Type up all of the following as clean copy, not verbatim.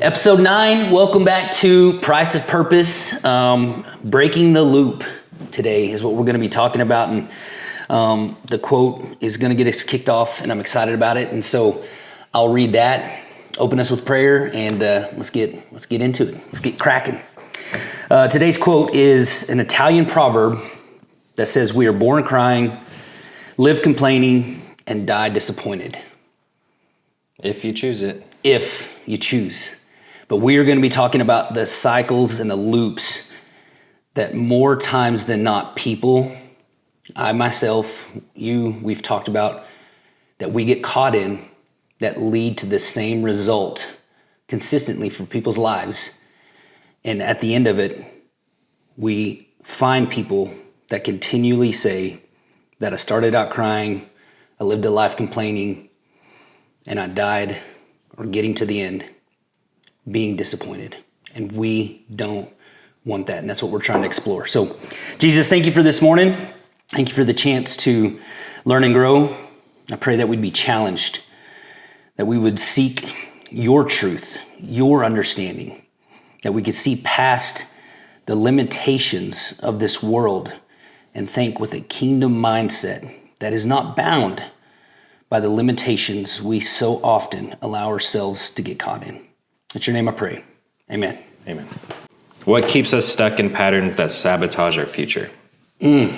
Episode 9, welcome back to Price of Purpose. Breaking the loop today is what we're going to be talking about. And the quote is going to get us kicked off, and I'm excited about it. And so I'll read that, open us with prayer, and let's get into it. Let's get cracking. Today's quote is an Italian proverb that says, "We are born crying, live complaining, and die disappointed." If you choose it. If you choose. But we are going to be talking about the cycles and the loops that more times than not people, I myself, you, we've talked about, that we get caught in that lead to the same result consistently for people's lives. And at the end of it, we find people that continually say that I started out crying, I lived a life complaining, and I died, or getting to the end, being disappointed. And we don't want that. And that's what we're trying to explore. So, Jesus, thank you for this morning. Thank you for the chance to learn and grow. I pray that we'd be challenged, that we would seek your truth, your understanding, that we could see past the limitations of this world and think with a kingdom mindset that is not bound by the limitations we so often allow ourselves to get caught in. In your name I pray. Amen. Amen. What keeps us stuck in patterns that sabotage our future? One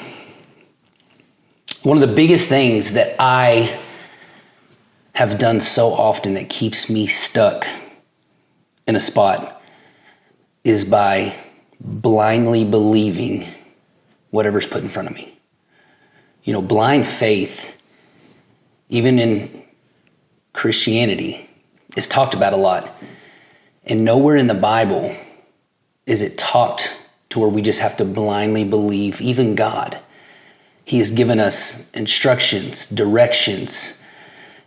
of the biggest things that I have done so often that keeps me stuck in a spot is by blindly believing whatever's put in front of me. You know, blind faith, even in Christianity, is talked about a lot. And nowhere in the Bible is it talked to where we just have to blindly believe, even God. He has given us instructions, directions.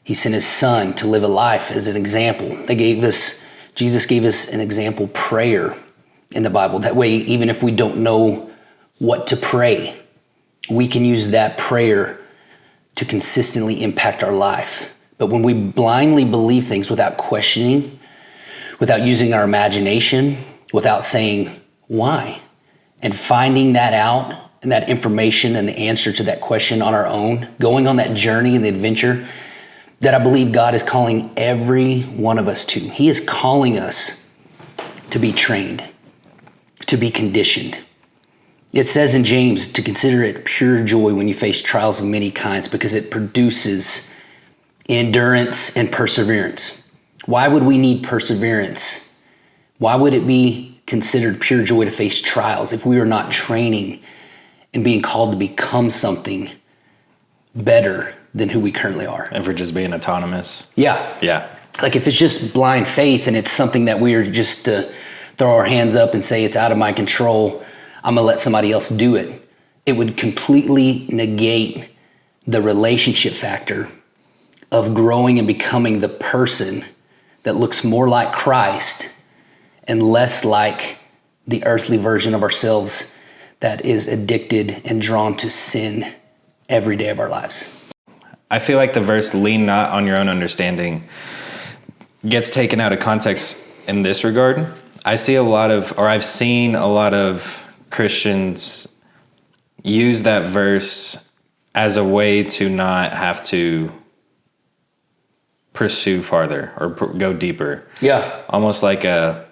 He sent his son to live a life as an example. Jesus gave us an example prayer in the Bible. That way, even if we don't know what to pray, we can use that prayer to consistently impact our life. But when we blindly believe things without questioning, without using our imagination, without saying why, and finding that out and that information and the answer to that question on our own, going on that journey and the adventure that I believe God is calling every one of us to. He is calling us to be trained, to be conditioned. It says in James to consider it pure joy when you face trials of many kinds, because it produces endurance and perseverance. Why would we need perseverance? Why would it be considered pure joy to face trials if we are not training and being called to become something better than who we currently are? And for just being autonomous. Yeah. Like if it's just blind faith and it's something that we are just to throw our hands up and say it's out of my control, I'm gonna let somebody else do it, it would completely negate the relationship factor of growing and becoming the person that looks more like Christ and less like the earthly version of ourselves that is addicted and drawn to sin every day of our lives. I feel like the verse, "lean not on your own understanding," gets taken out of context in this regard. I've seen a lot of Christians use that verse as a way to not have to pursue farther or go deeper. Yeah. Almost like I'm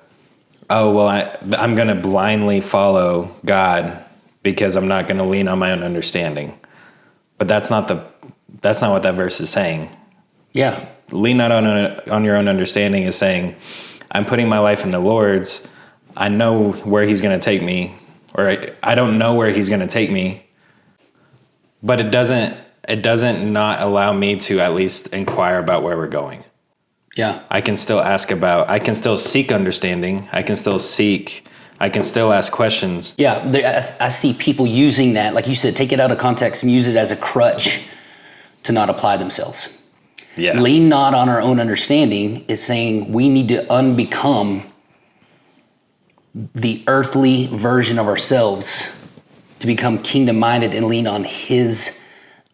going to blindly follow God because I'm not going to lean on my own understanding. But that's not what that verse is saying. Yeah. Lean not on your own understanding is saying, I'm putting my life in the Lord's. I know where he's going to take me, or I don't know where he's going to take me, but it doesn't not allow me to at least inquire about where we're going. Yeah. I can still seek understanding. I can still ask questions. Yeah. I see people using that, like you said, take it out of context and use it as a crutch to not apply themselves. Yeah. Lean not on our own understanding is saying we need to unbecome the earthly version of ourselves to become kingdom-minded and lean on his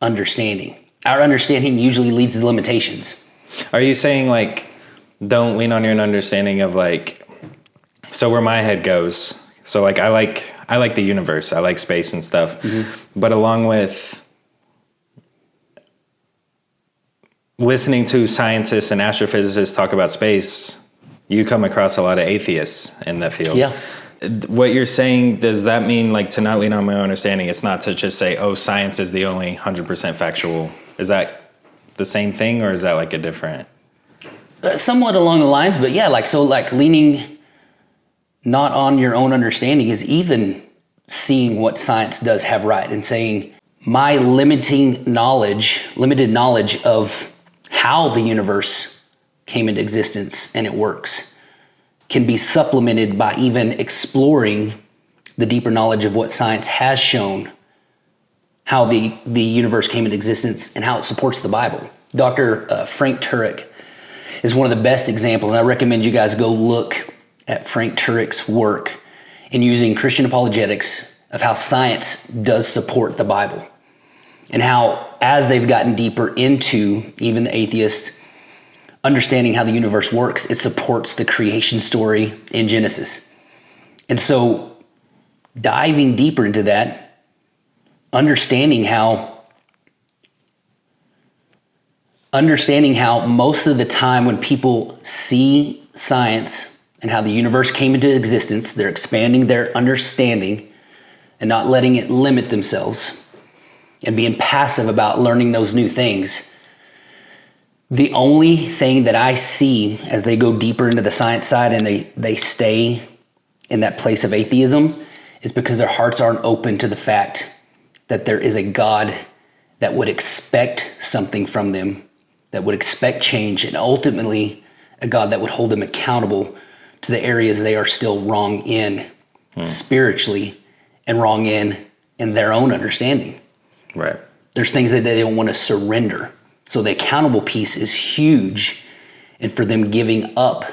understanding. Our understanding usually leads to limitations. Are you saying like don't lean on your own understanding of like, so where my head goes. So like, I like the universe. I like space and stuff, but along with listening to scientists and astrophysicists talk about space, you come across a lot of atheists in that field. Yeah. What you're saying, does that mean like to not lean on my own understanding? It's not to just say, oh, science is the only 100% factual. Is that the same thing, or is that like a different? Somewhat along the lines, but yeah, like leaning not on your own understanding is even seeing what science does have right and saying my limited knowledge of how the universe came into existence and it works can be supplemented by even exploring the deeper knowledge of what science has shown, how the universe came into existence and how it supports the Bible. Dr. Frank Turek is one of the best examples. And I recommend you guys go look at Frank Turek's work in using Christian apologetics of how science does support the Bible and how, as they've gotten deeper into even the atheists, understanding how the universe works, it supports the creation story in Genesis. And so diving deeper into that, understanding how most of the time when people see science and how the universe came into existence, they're expanding their understanding and not letting it limit themselves and being passive about learning those new things. The only thing that I see as they go deeper into the science side and they stay in that place of atheism is because their hearts aren't open to the fact that there is a God that would expect something from them, that would expect change, and ultimately a God that would hold them accountable to the areas they are still wrong in spiritually and wrong in their own understanding. Right. There's things that they don't want to surrender. So the accountable piece is huge, and for them giving up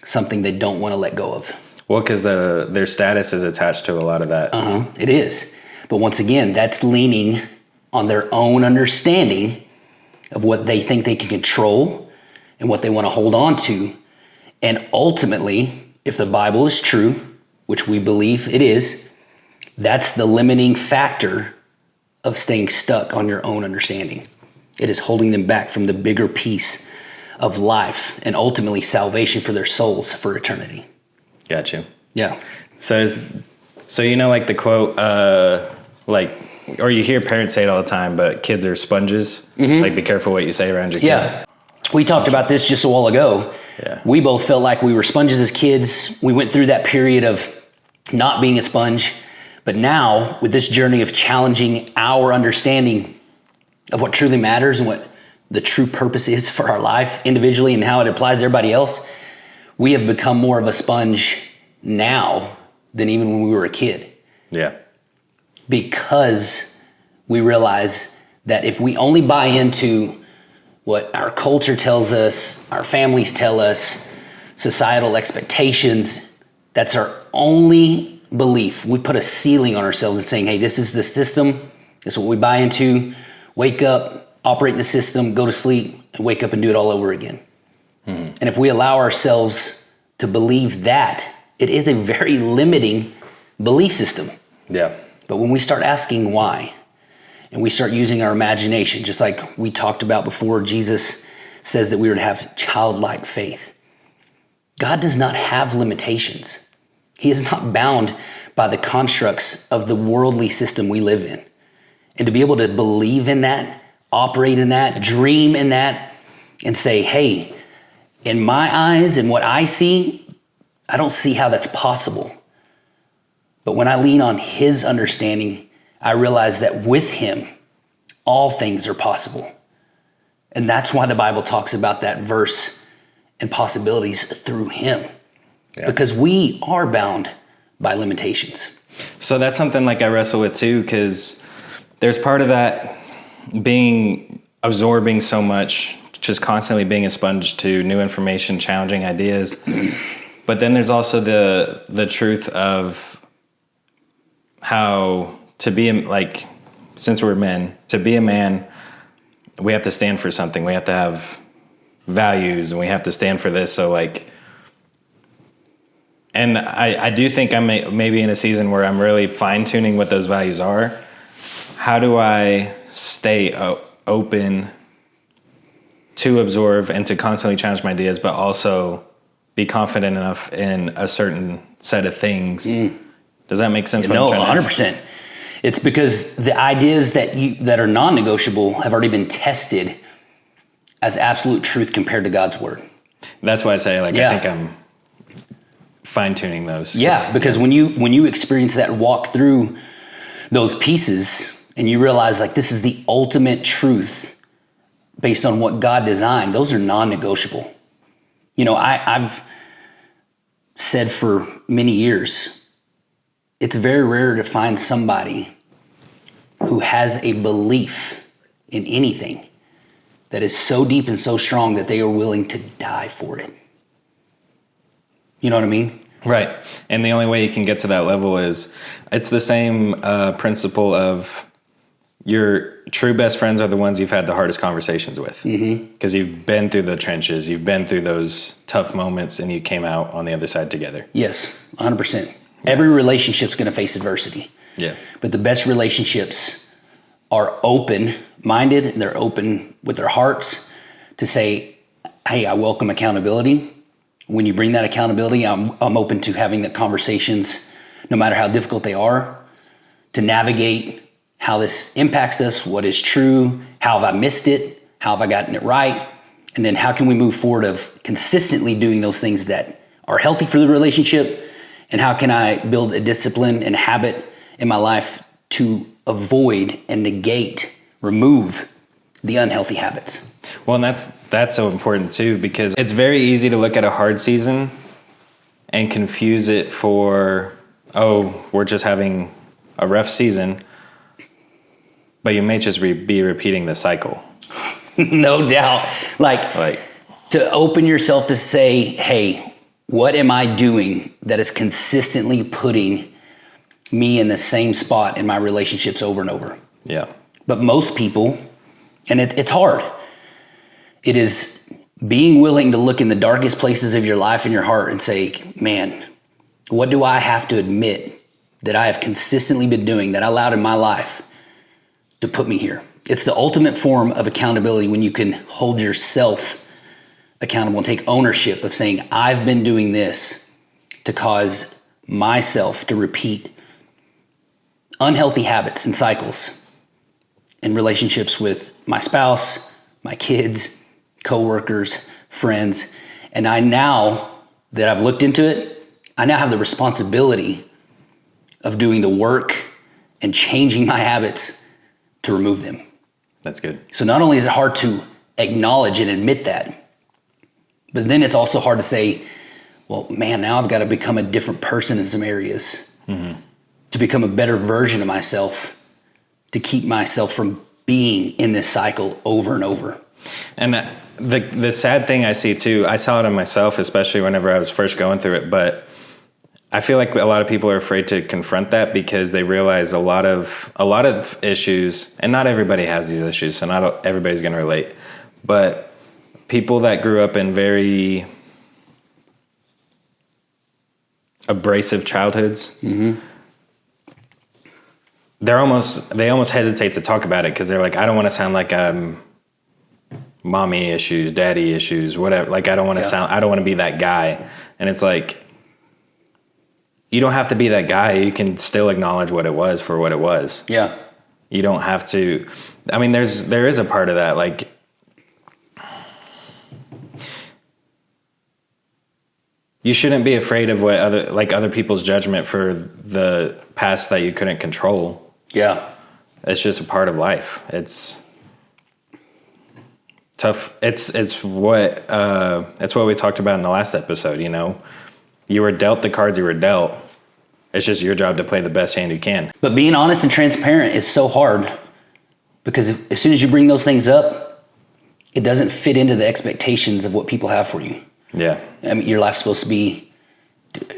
something they don't want to let go of. Well, because their status is attached to a lot of that. It is. But once again, that's leaning on their own understanding of what they think they can control and what they want to hold on to. And ultimately, if the Bible is true, which we believe it is, that's the limiting factor of staying stuck on your own understanding. It is holding them back from the bigger piece of life and ultimately salvation for their souls for eternity. Got you. Yeah. So you know, like the quote, or you hear parents say it all the time, but kids are sponges. Like, be careful what you say around your kids. Yeah. We talked about this just a while ago. Yeah. We both felt like we were sponges as kids. We went through that period of not being a sponge. But now, with this journey of challenging our understanding of what truly matters and what the true purpose is for our life individually and how it applies to everybody else, we have become more of a sponge now than even when we were a kid. Yeah. Because we realize that if we only buy into what our culture tells us, our families tell us, societal expectations, that's our only belief. We put a ceiling on ourselves and saying, hey, this is the system. This is what we buy into. Wake up, operate in the system, go to sleep, and wake up and do it all over again. And if we allow ourselves to believe that, it is a very limiting belief system. Yeah. But when we start asking why, and we start using our imagination, just like we talked about before, Jesus says that we are to have childlike faith. God does not have limitations. He is not bound by the constructs of the worldly system we live in. And to be able to believe in that, operate in that, dream in that, and say, hey, in my eyes and what I see, I don't see how that's possible. But when I lean on his understanding, I realize that with him, all things are possible. And that's why the Bible talks about that verse and possibilities through him. Yeah. Because we are bound by limitations. So that's something like I wrestle with too, because there's part of that absorbing so much, just constantly being a sponge to new information, challenging ideas. But then there's also the truth of how to be, like, since we're men, to be a man, we have to stand for something. We have to have values and we have to stand for this. So like, and I do think I'm maybe in a season where I'm really fine tuning what those values are. How do I stay open to absorb and to constantly challenge my ideas, but also be confident enough in a certain set of things? Does that make sense? No, 100%. It's because the ideas that are non-negotiable have already been tested as absolute truth compared to God's word. That's why I say, like, I think I'm fine-tuning those. Yeah, because when you experience that and walk through those pieces and you realize, like, this is the ultimate truth based on what God designed, those are non-negotiable. You know, I've said for many years, it's very rare to find somebody who has a belief in anything that is so deep and so strong that they are willing to die for it. You know what I mean? Right. And the only way you can get to that level is, it's the same principle of your true best friends are the ones you've had the hardest conversations with. Because you've been through the trenches, you've been through those tough moments, and you came out on the other side together. Yes, 100%. Every relationship's going to face adversity. Yeah. But the best relationships are open-minded, and they're open with their hearts to say, hey, I welcome accountability. When you bring that accountability, I'm open to having the conversations, no matter how difficult they are, to navigate how this impacts us, what is true, how have I missed it, how have I gotten it right, and then how can we move forward of consistently doing those things that are healthy for the relationship, and how can I build a discipline and habit in my life to avoid and remove the unhealthy habits. Well, and that's so important too, because it's very easy to look at a hard season and confuse it for, oh, we're just having a rough season, but you may just be repeating the cycle. No doubt. Like to open yourself to say, hey, what am I doing that is consistently putting me in the same spot in my relationships over and over? Yeah. But most people, and it's hard, it is being willing to look in the darkest places of your life and your heart and say, man, what do I have to admit that I have consistently been doing, that I allowed in my life to put me here? It's the ultimate form of accountability when you can hold yourself accountable and take ownership of saying, I've been doing this to cause myself to repeat unhealthy habits and cycles in relationships with my spouse, my kids, coworkers, friends. And I now that I've looked into it, I now have the responsibility of doing the work and changing my habits to remove them. That's good. So not only is it hard to acknowledge and admit that, but then it's also hard to say, well, man, now I've got to become a different person in some areas to become a better version of myself, to keep myself from being in this cycle over and over. And the sad thing I see too, I saw it in myself, especially whenever I was first going through it, but I feel like a lot of people are afraid to confront that because they realize a lot of issues, and not everybody has these issues, so not everybody's going to relate, but people that grew up in very abrasive childhoods, they almost hesitate to talk about it because they're like, I don't want to sound like I'm mommy issues, daddy issues, whatever. Like I don't want to be that guy. And it's like, you don't have to be that guy. You can still acknowledge what it was for what it was. Yeah. You don't have to. I mean, there is a part of that. Like, you shouldn't be afraid of what other people's judgment for the past that you couldn't control. Yeah. It's just a part of life. It's tough. It's what we talked about in the last episode, you know. You were dealt the cards you were dealt. It's just your job to play the best hand you can. But being honest and transparent is so hard because as soon as you bring those things up, it doesn't fit into the expectations of what people have for you. Yeah. I mean, your life's supposed to be,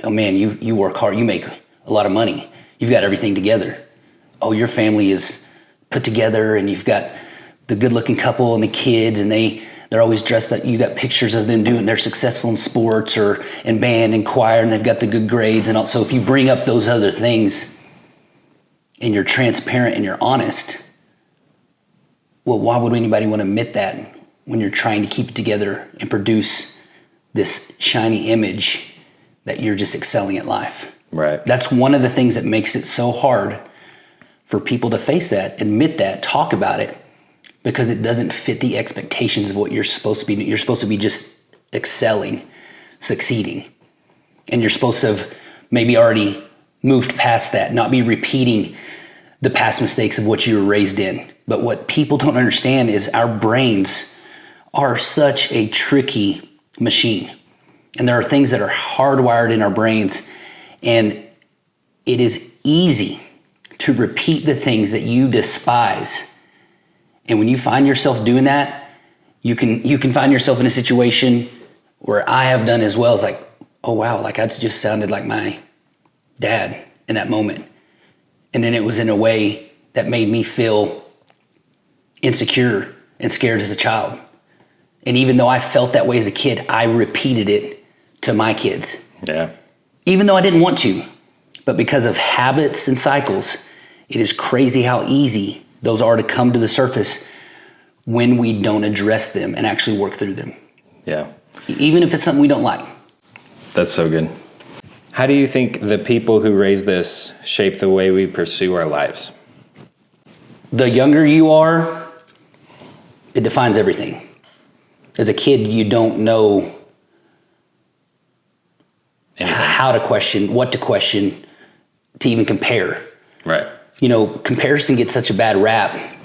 oh man, you work hard, you make a lot of money, you've got everything together. Oh, your family is put together and you've got the good looking couple and the kids and they They're always dressed up. You got pictures of them they're successful in sports or in band and choir, and they've got the good grades. And also, if you bring up those other things and you're transparent and you're honest, well, why would anybody want to admit that when you're trying to keep it together and produce this shiny image that you're just excelling at life? Right. That's one of the things that makes it so hard for people to face that, admit that, talk about it, because it doesn't fit the expectations of what you're supposed to be. You're supposed to be just excelling, succeeding. And you're supposed to have maybe already moved past that, not be repeating the past mistakes of what you were raised in. But what people don't understand is our brains are such a tricky machine. And there are things that are hardwired in our brains, and it is easy to repeat the things that you despise. And when you find yourself doing that, you can find yourself in a situation where I have done as well. It's like, oh wow, like I just sounded like my dad in that moment. And then it was in a way that made me feel insecure and scared as a child. And even though I felt that way as a kid, I repeated it to my kids. Yeah. Even though I didn't want to. But because of habits and cycles, it is crazy how easy those are to come to the surface when we don't address them and actually work through them. Yeah. Even if it's something we don't like. That's so good. How do you think the people who raise this shape the way we pursue our lives? The younger you are, it defines everything. As a kid, you don't know Anything. how to question, what to question, to even compare. Right. You know, comparison gets such a bad rap,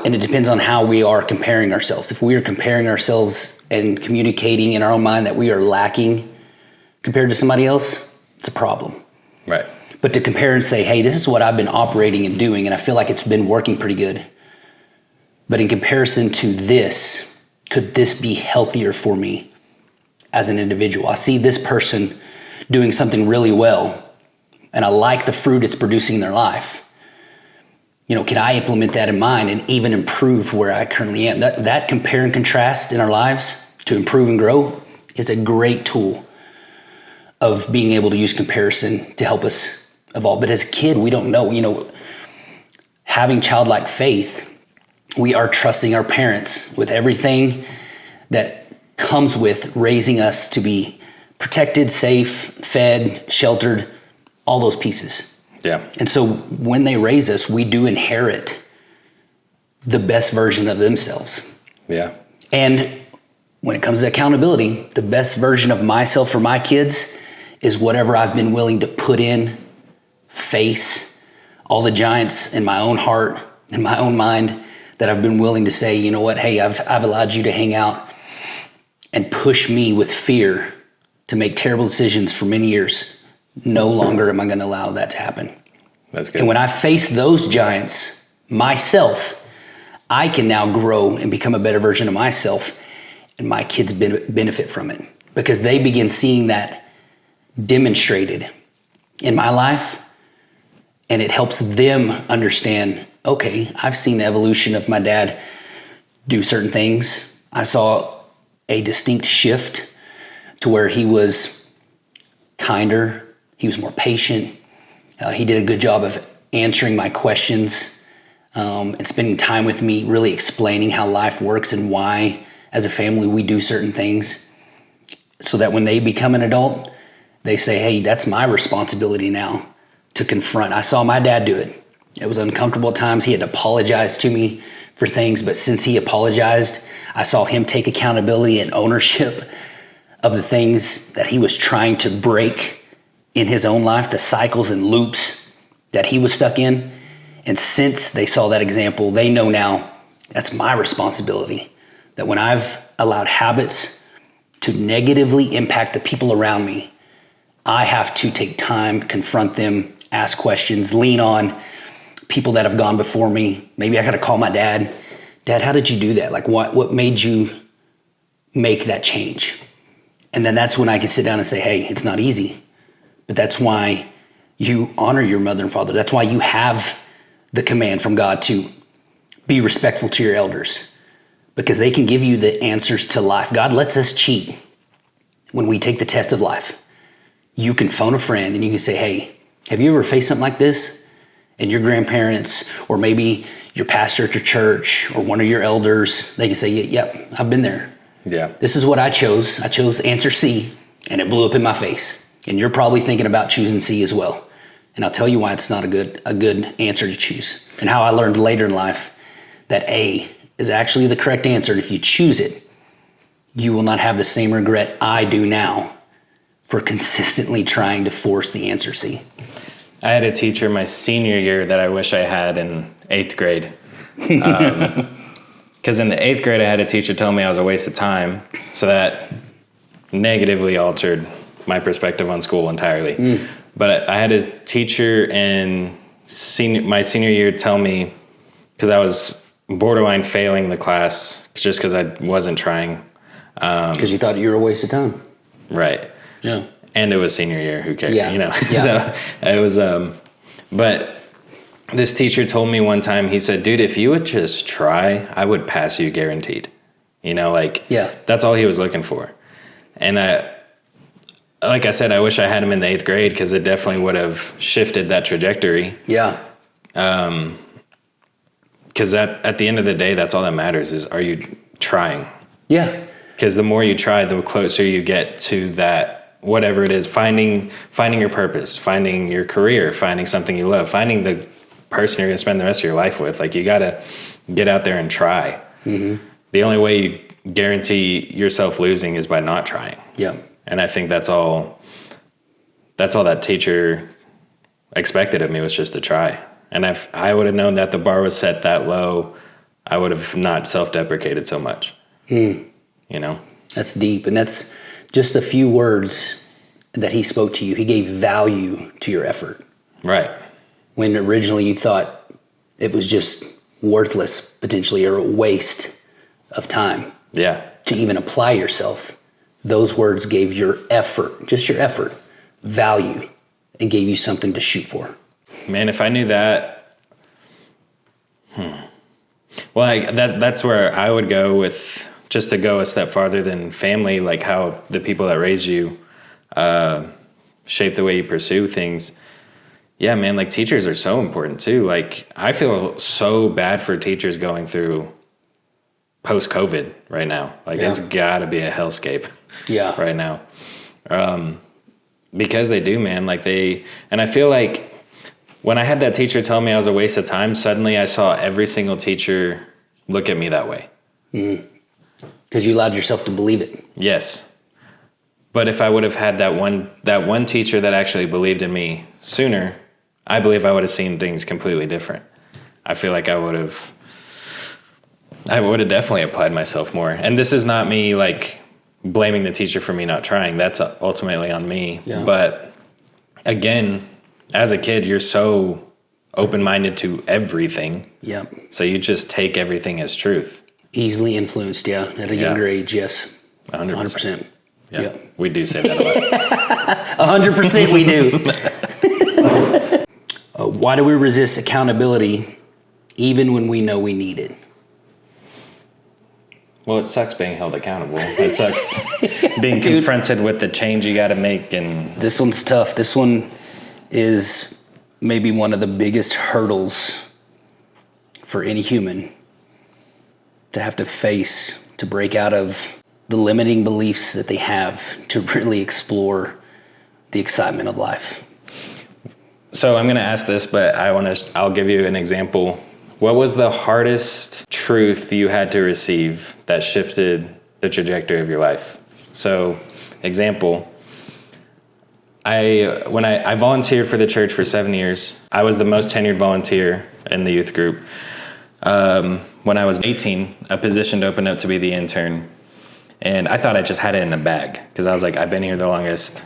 and it depends on how we are comparing ourselves. If we are comparing ourselves and communicating in our own mind that we are lacking compared to somebody else, it's a problem. Right. But to compare and say, hey, this is what I've been operating and doing, and I feel like it's been working pretty good. But in comparison to this, could this be healthier for me as an individual? I see this person doing something really well, and I like the fruit it's producing in their life. You know, can I implement that in mine and even improve where I currently am? That compare and contrast in our lives to improve and grow is a great tool of being able to use comparison to help us evolve. But as a kid, we don't know. You know, having childlike faith, we are trusting our parents with everything that comes with raising us to be protected, safe, fed, sheltered, all those pieces. Yeah. And so when they raise us, we do inherit the best version of themselves. Yeah. And when it comes to accountability, the best version of myself for my kids is whatever I've been willing to put in, face, all the giants in my own heart, in my own mind, that I've been willing to say, you know what, hey, I've allowed you to hang out and push me with fear to make terrible decisions for many years. No longer am I going to allow that to happen. That's good. And when I face those giants myself, I can now grow and become a better version of myself, and my kids benefit from it because they begin seeing that demonstrated in my life, and it helps them understand, okay, I've seen the evolution of my dad do certain things. I saw a distinct shift to where he was kinder, he was more patient. He did a good job of answering my questions and spending time with me, really explaining how life works and why, as a family, we do certain things. So that when they become an adult, they say, hey, that's my responsibility now to confront. I saw my dad do it. It was uncomfortable at times. He had to apologize to me for things, but since he apologized, I saw him take accountability and ownership of the things that he was trying to break in his own life, the cycles and loops that he was stuck in. And since they saw that example, they know now that's my responsibility. That when I've allowed habits to negatively impact the people around me, I have to take time, confront them, ask questions, lean on people that have gone before me. Maybe I got to call my dad. Dad, how did you do that? Like what made you make that change? And then that's when I can sit down and say, hey, it's not easy. But that's why you honor your mother and father. That's why you have the command from God to be respectful to your elders. because they can give you the answers to life. God lets us cheat when we take the test of life. You can phone a friend and you can say, hey, have you ever faced something like this? And your grandparents, or maybe your pastor at your church, or one of your elders, they can say, yep, I've been there. Yeah. This is what I chose. I chose answer C, and it blew up in my face. And you're probably thinking about choosing C as well. And I'll tell you why it's not a good answer to choose. And how I learned later in life that A is actually the correct answer. And if you choose it, you will not have the same regret I do now for consistently trying to force the answer C. I had a teacher my senior year that I wish I had in 8th grade. Because in the 8th grade, I had a teacher tell me I was a waste of time. So that negatively altered my perspective on school entirely. But I had a teacher in my senior year tell me, because I was borderline failing the class just because I wasn't trying. Because you thought you were a waste of time. Right. Yeah. And it was senior year, who cares, Yeah. you know? Yeah. So it was, but this teacher told me one time, he said, dude, if you would just try, I would pass you guaranteed. You know, like, yeah, that's all he was looking for. And like I said, I wish I had him in the 8th grade because it definitely would have shifted that trajectory. Yeah. Because at the end of the day, that's all that matters is, are you trying? Yeah. Because the more you try, the closer you get to that, whatever it is, finding your purpose, finding your career, finding something you love, finding the person you're going to spend the rest of your life with. Like, you got to get out there and try. Mm-hmm. The only way you guarantee yourself losing is by not trying. Yeah. And I think that's all that teacher expected of me, was just to try. And if I would have known that the bar was set that low, I would have not self-deprecated so much. You know? That's deep. And that's just a few words that he spoke to you. He gave value to your effort. Right. When originally you thought it was just worthless, potentially, or a waste of time. Yeah. To even apply yourself. Those words gave your effort, just your effort, value, and gave you something to shoot for. Man, if I knew that, well, that's where I would go with, just to go a step farther than family, like how the people that raise you shape the way you pursue things. Yeah, man, like, teachers are so important too. Like, I feel so bad for teachers going through post-COVID right now. Like, it's got to be a hellscape right now. Because they do, man. Like, and I feel like when I had that teacher tell me I was a waste of time, suddenly I saw every single teacher look at me that way. Because you allowed yourself to believe it. Yes. But if I would have had that one teacher that actually believed in me sooner, I believe I would have seen things completely different. I feel like I would have definitely applied myself more. And this is not me, like, blaming the teacher for me not trying. That's ultimately on me. Yeah. But again, as a kid, you're so open-minded to everything. Yeah. So you just take everything as truth. Easily influenced, at a younger age, yes. 100%. Yeah. Yep. We do say that a lot. 100% we do. Why do we resist accountability even when we know we need it? Well, it sucks being held accountable. It sucks being confronted with the change you got to make. And this one's tough. This one is maybe one of the biggest hurdles for any human to have to face, to break out of the limiting beliefs that they have, to really explore the excitement of life. So I'm going to ask this, but I'll give you an example. What was the hardest truth you had to receive that shifted the trajectory of your life? So, example, when I volunteered for the church for 7 years. I was the most tenured volunteer in the youth group. When I was 18, a position opened up to be the intern. And I thought I just had it in the bag because I was like, I've been here the longest.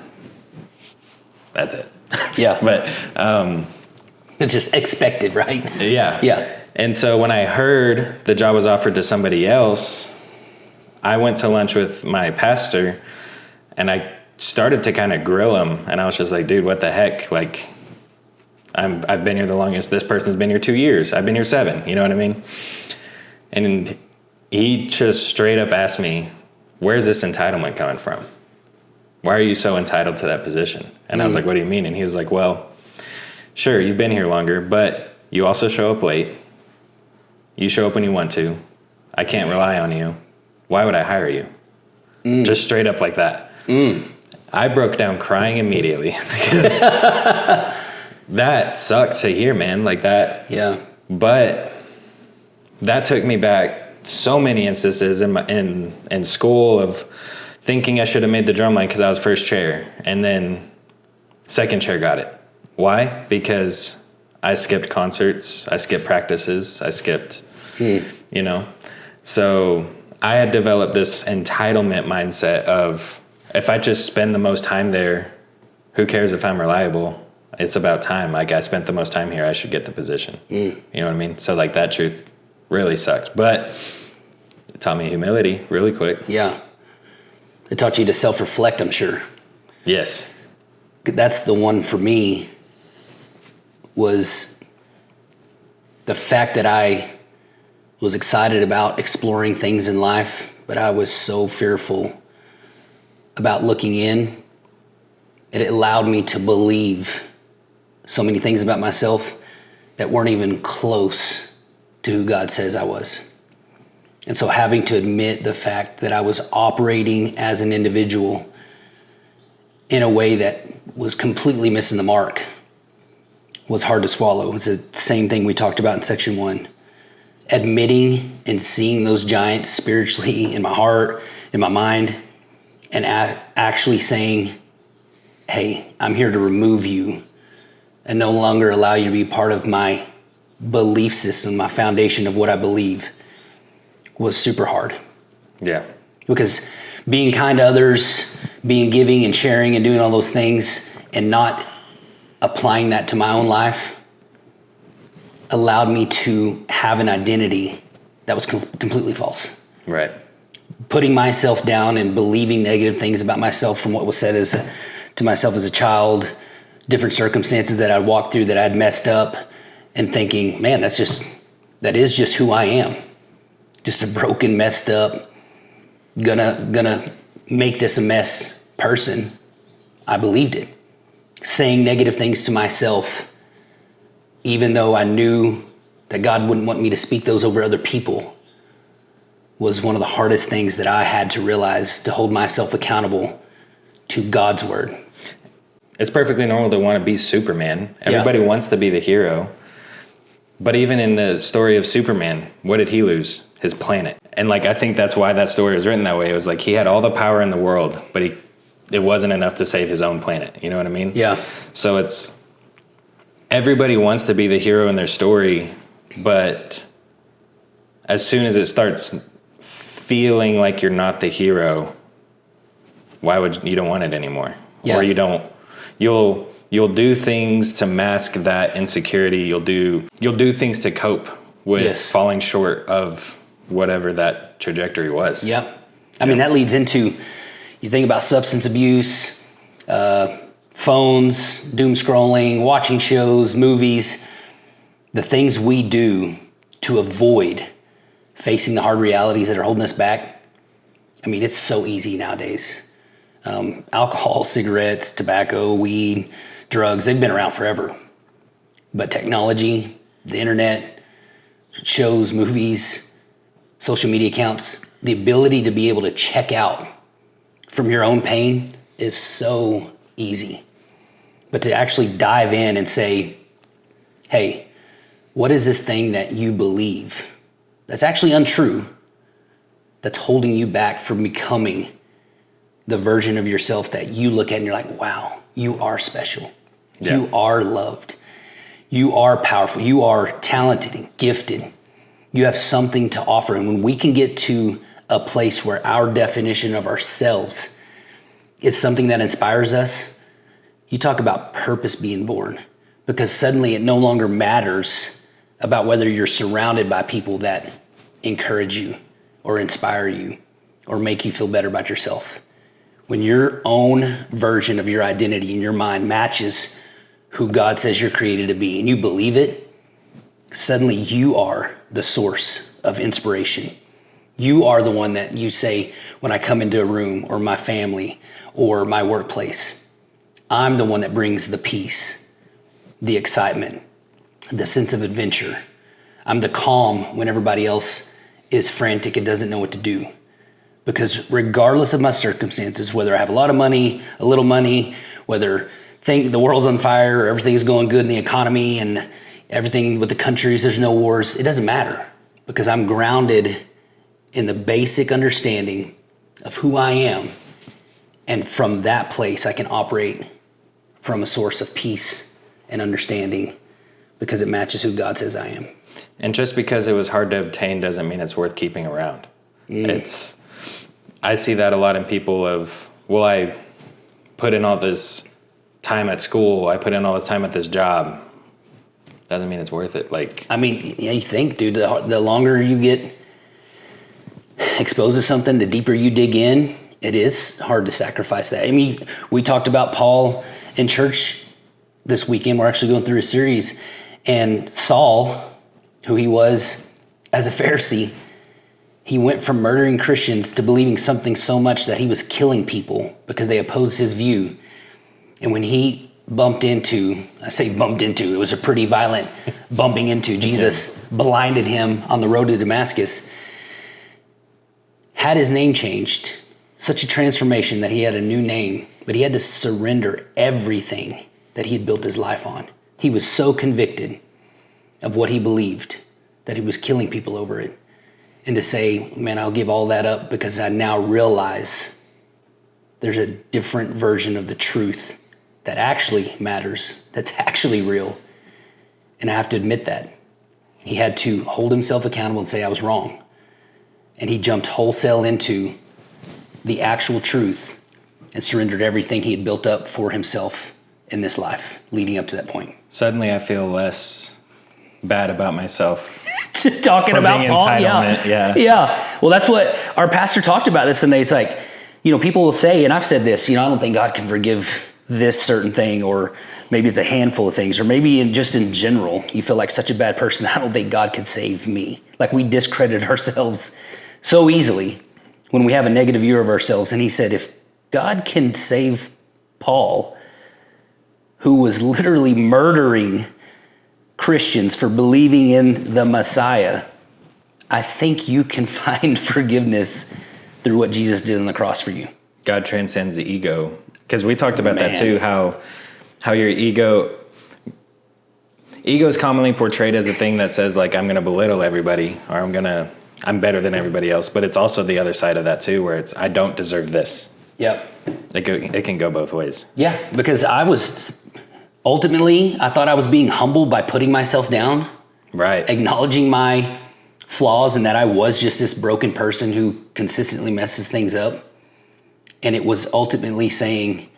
That's it. Yeah. But it's just expected, right? Yeah. Yeah. And so when I heard the job was offered to somebody else, I went to lunch with my pastor and I started to kind of grill him. And I was just like, dude, what the heck? Like, I've been here the longest. This person's been here 2 years. I've been here 7. You know what I mean? And he just straight up asked me, where's this entitlement coming from? Why are you so entitled to that position? And I was like, what do you mean? And he was like, well, sure, you've been here longer, but you also show up late. You show up when you want to. I can't rely on you. Why would I hire you? Just straight up like that. I broke down crying immediately because that sucked to hear, man. Like that. Yeah. But that took me back so many instances in school of thinking I should have made the drum line because I was first chair, and then second chair got it. Why? Because I skipped concerts, I skipped practices, I skipped, So I had developed this entitlement mindset of, if I just spend the most time there, who cares if I'm reliable? It's about time. Like, I spent the most time here, I should get the position. You know what I mean? So like that truth really sucked, but it taught me humility really quick. Yeah. It taught you to self-reflect, I'm sure. Yes. That's the one for me, was the fact that I was excited about exploring things in life, but I was so fearful about looking in. It allowed me to believe so many things about myself that weren't even close to who God says I was. And so having to admit the fact that I was operating as an individual in a way that was completely missing the mark was hard to swallow. It's the same thing we talked about in section 1. Admitting and seeing those giants spiritually in my heart, in my mind, and actually saying, hey, I'm here to remove you and no longer allow you to be part of my belief system, my foundation of what I believe, was super hard. Yeah. Because being kind to others, being giving and sharing and doing all those things and not applying that to my own life allowed me to have an identity that was completely false. Right. Putting myself down and believing negative things about myself from what was said to myself as a child, different circumstances that I'd walked through that I'd messed up, and thinking, man, that is just who I am. Just a broken, messed up, gonna make this a mess person. I believed it. Saying negative things to myself, even though I knew that God wouldn't want me to speak those over other people, was one of the hardest things that I had to realize, to hold myself accountable to God's word. It's perfectly normal to want to be Superman. Everybody wants to be the hero. But even in the story of Superman, what did he lose? His planet. And like, I think that's why that story was written that way. It was like, he had all the power in the world, but it wasn't enough to save his own planet. You know what I mean? Yeah. So it's, everybody wants to be the hero in their story, but as soon as it starts feeling like you're not the hero, you don't want it anymore. Yeah. Or you'll do things to mask that insecurity. You'll do things to cope with falling short of whatever that trajectory was. Yeah. I mean, that leads into, you think about substance abuse, phones, doom scrolling, watching shows, movies, the things we do to avoid facing the hard realities that are holding us back. I mean, it's so easy nowadays. Alcohol, cigarettes, tobacco, weed, drugs, they've been around forever. But technology, the internet, shows, movies, social media accounts, the ability to be able to check out from your own pain is so easy. But to actually dive in and say, hey, what is this thing that you believe that's actually untrue, that's holding you back from becoming the version of yourself that you look at and you're like, wow, you are special. Yeah. You are loved. You are powerful. You are talented and gifted. You have something to offer. And when we can get to a place where our definition of ourselves is something that inspires us, you talk about purpose being born, because suddenly it no longer matters about whether you're surrounded by people that encourage you or inspire you or make you feel better about yourself. When your own version of your identity in your mind matches who God says you're created to be and you believe it, suddenly you are the source of inspiration. You are the one that you say, when I come into a room or my family or my workplace, I'm the one that brings the peace, the excitement, the sense of adventure. I'm the calm when everybody else is frantic and doesn't know what to do. Because regardless of my circumstances, whether I have a lot of money, a little money, whether the world's on fire or everything is going good in the economy and everything with the countries, there's no wars, it doesn't matter. Because I'm grounded in the basic understanding of who I am. And from that place, I can operate from a source of peace and understanding because it matches who God says I am. And just because it was hard to obtain doesn't mean it's worth keeping around. I see that a lot in people of, well, I put in all this time at school, I put in all this time at this job. Doesn't mean it's worth it. You think, dude, the longer you get exposed to something, the deeper you dig in, it is hard to sacrifice that. We talked about Paul in church this weekend. We're actually going through a series, and Saul, who he was as a Pharisee, he went from murdering Christians to believing something so much that he was killing people because they opposed his view. And when he it was a pretty violent bumping into. Jesus blinded him on the road to Damascus, had his name changed, such a transformation that he had a new name, but he had to surrender everything that he had built his life on. He was so convicted of what he believed that he was killing people over it. And to say, man, I'll give all that up because I now realize there's a different version of the truth that actually matters, that's actually real. And I have to admit that. He had to hold himself accountable and say, I was wrong. And he jumped wholesale into the actual truth and surrendered everything he had built up for himself in this life leading up to that point. Suddenly I feel less bad about myself. Talking about Paul, yeah. Well, that's what our pastor talked about this, and it's like, people will say, and I've said this, I don't think God can forgive this certain thing, or maybe it's a handful of things, or maybe just in general, you feel like such a bad person, I don't think God could save me. Like we discredit ourselves so easily when we have a negative view of ourselves. And he said, if God can save Paul, who was literally murdering Christians for believing in the Messiah, I think you can find forgiveness through what Jesus did on the cross for you. God transcends the ego. Because we talked about that too, how your ego is commonly portrayed as a thing that says, like, I'm going to belittle everybody, or I'm better than everybody else. But it's also the other side of that too, where it's, I don't deserve this. Yep. It can go both ways. Yeah, because I thought I was being humbled by putting myself down. Right. Acknowledging my flaws and that I was just this broken person who consistently messes things up. And it was ultimately saying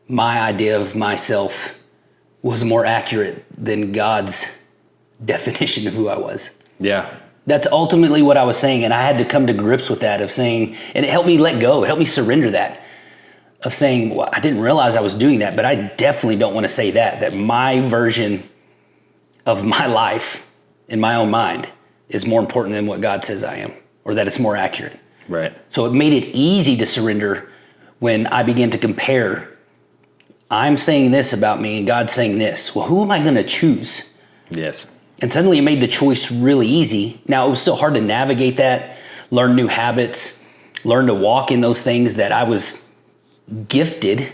my idea of myself was more accurate than God's definition of who I was. Yeah. That's ultimately what I was saying. And I had to come to grips with that, of saying, and it helped me let go. It helped me surrender that, of saying, well, I didn't realize I was doing that, but I definitely don't want to say that my version of my life in my own mind is more important than what God says I am, or that it's more accurate. Right. So it made it easy to surrender when I began to compare. I'm saying this about me and God's saying this. Well, who am I going to choose? Yes. And suddenly it made the choice really easy. Now, it was still hard to navigate that, learn new habits, learn to walk in those things that I was gifted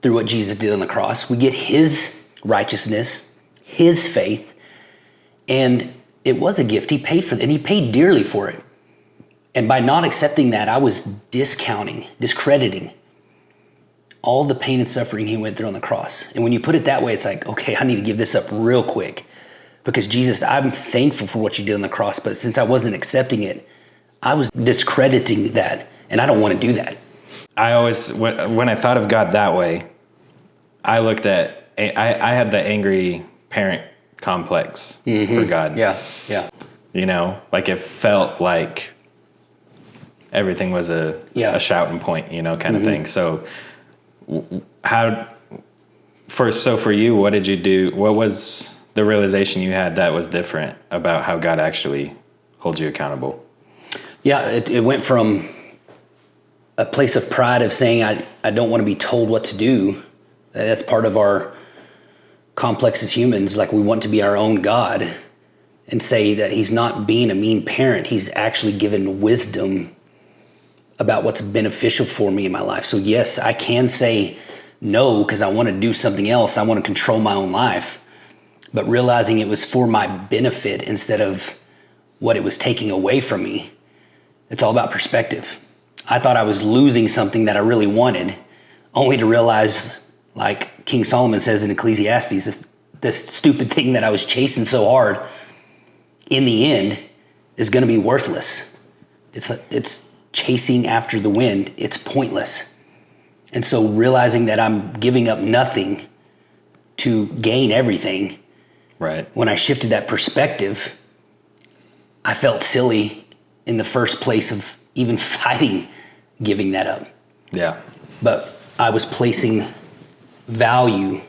through what Jesus did on the cross. We get his righteousness, his faith, and it was a gift. He paid for it, and he paid dearly for it. And by not accepting that, I was discrediting all the pain and suffering he went through on the cross. And when you put it that way, it's like, okay, I need to give this up real quick. Because Jesus, I'm thankful for what you did on the cross, but since I wasn't accepting it, I was discrediting that, and I don't want to do that. I always, when I thought of God that way, I looked at, I had the angry parent complex for God. Yeah. Like it felt like everything was a shouting point, kind of thing. So for you, what did you do? What was the realization you had that was different about how God actually holds you accountable? Yeah, it went from a place of pride of saying, I don't want to be told what to do. That's part of our complex as humans. Like, we want to be our own God, and say that he's not being a mean parent. He's actually given wisdom about what's beneficial for me in my life. So yes, I can say no because I want to do something else. I want to control my own life, but realizing it was for my benefit instead of what it was taking away from me. It's all about perspective. I thought I was losing something that I really wanted, only to realize, like King Solomon says in Ecclesiastes, this stupid thing that I was chasing so hard, in the end, is going to be worthless. It's chasing after the wind. It's pointless. And so realizing that I'm giving up nothing to gain everything. Right. When I shifted that perspective, I felt silly in the first place of even fighting giving that up. Yeah. But I was placing value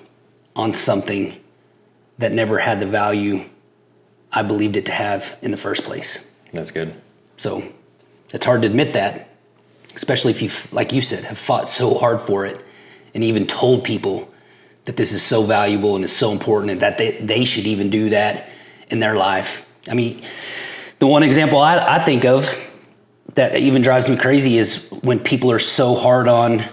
on something that never had the value I believed it to have in the first place. That's good. So it's hard to admit that, especially if you, like you said, have fought so hard for it and even told people that this is so valuable and is so important and that they should even do that in their life. I mean, the one example I think of that even drives me crazy is when people are so hard on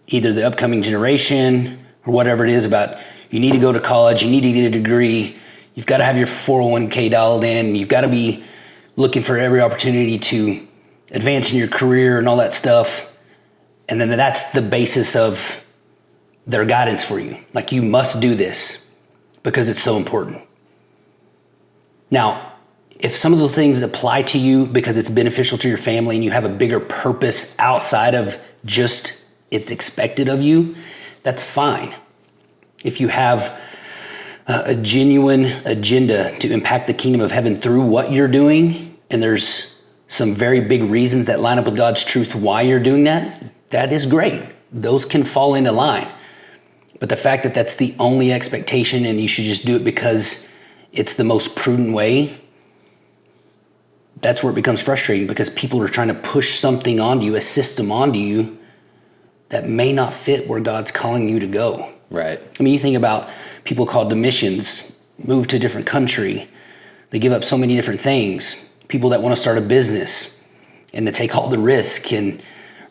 either the upcoming generation or whatever it is about, you need to go to college, you need to get a degree, you've got to have your 401k dialed in, you've got to be looking for every opportunity to advance in your career and all that stuff. And then that's the basis of their guidance for you. Like, you must do this because it's so important. Now, if some of those things apply to you because it's beneficial to your family and you have a bigger purpose outside of just it's expected of you, that's fine. If you have a genuine agenda to impact the kingdom of heaven through what you're doing, and there's some very big reasons that line up with God's truth why you're doing that, that is great. Those can fall into line. But the fact that that's the only expectation and you should just do it because it's the most prudent way, that's where it becomes frustrating, because people are trying to push something onto you, a system onto you that may not fit where God's calling you to go. Right. I mean, you think about people called to missions, move to a different country. They give up so many different things. People that want to start a business and to take all the risk and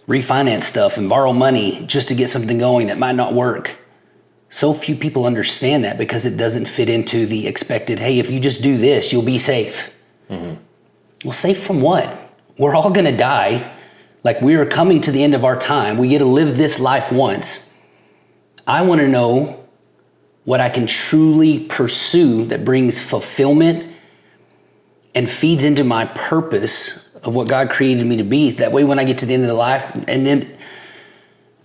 refinance stuff and borrow money just to get something going that might not work. So few people understand that because it doesn't fit into the expected, hey, if you just do this, you'll be safe. Mm-hmm. Well, safe from what? We're all going to die. Like, we are coming to the end of our time. We get to live this life once. I want to know what I can truly pursue that brings fulfillment and feeds into my purpose of what God created me to be. That way, when I get to the end of the life, and then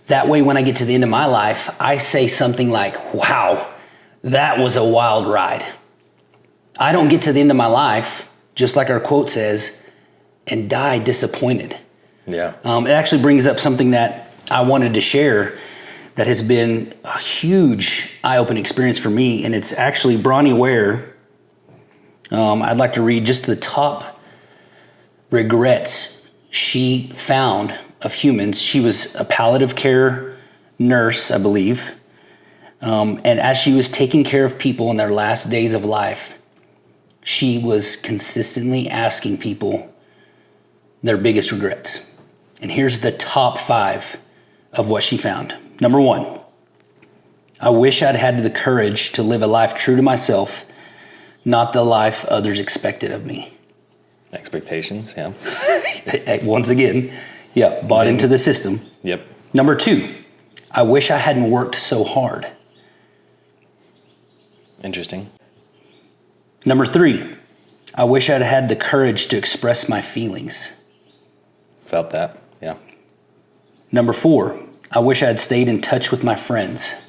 that way, when I get to the end of my life, I say something like, wow, that was a wild ride. I don't get to the end of my life, just like our quote says, and die disappointed. Yeah. It actually brings up something that I wanted to share that has been a huge eye-opening experience for me, and it's actually Bronnie Ware. I'd like to read just the top regrets she found of humans. She was a palliative care nurse, I believe, and as she was taking care of people in their last days of life, she was consistently asking people their biggest regrets. And here's the top 5 of what she found. Number 1, I wish I'd had the courage to live a life true to myself, not the life others expected of me. Expectations, yeah. Once again, yeah, bought into the system. Yep. Number 2, I wish I hadn't worked so hard. Interesting. Number 3, I wish I'd had the courage to express my feelings. Felt that, yeah. Number 4, I wish I had stayed in touch with my friends.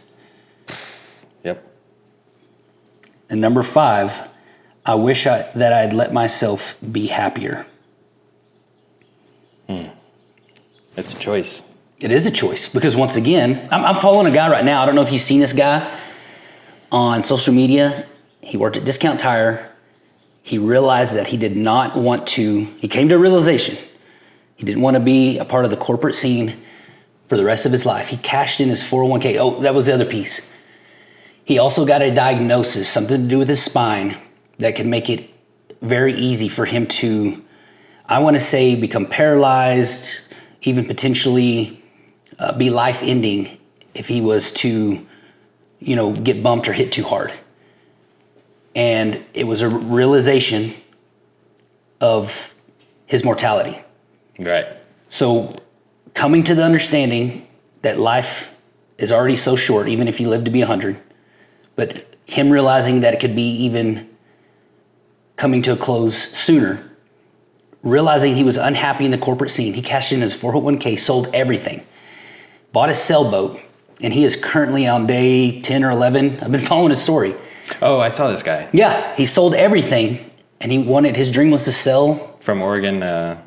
Yep. And number 5, I wish that I'd let myself be happier. It's a choice. It is a choice, because once again, I'm following a guy right now. I don't know if you've seen this guy on social media. He worked at Discount Tire. he realized that he did not want to, he came to a realization. He didn't want to be a part of the corporate scene for the rest of his life. He cashed in his 401k. Oh, that was the other piece. He also got a diagnosis, something to do with his spine, that could make it very easy for him to, I want to say, become paralyzed, even potentially be life-ending if he was to, get bumped or hit too hard. And it was a realization of his mortality. Right. So coming to the understanding that life is already so short, even if you live to be 100, but him realizing that it could be even coming to a close sooner, realizing he was unhappy in the corporate scene, he cashed in his 401k, sold everything, bought a sailboat, and he is currently on day 10 or 11. I've been following his story. Oh, I saw this guy. Yeah, he sold everything, and his dream was to sell From Oregon to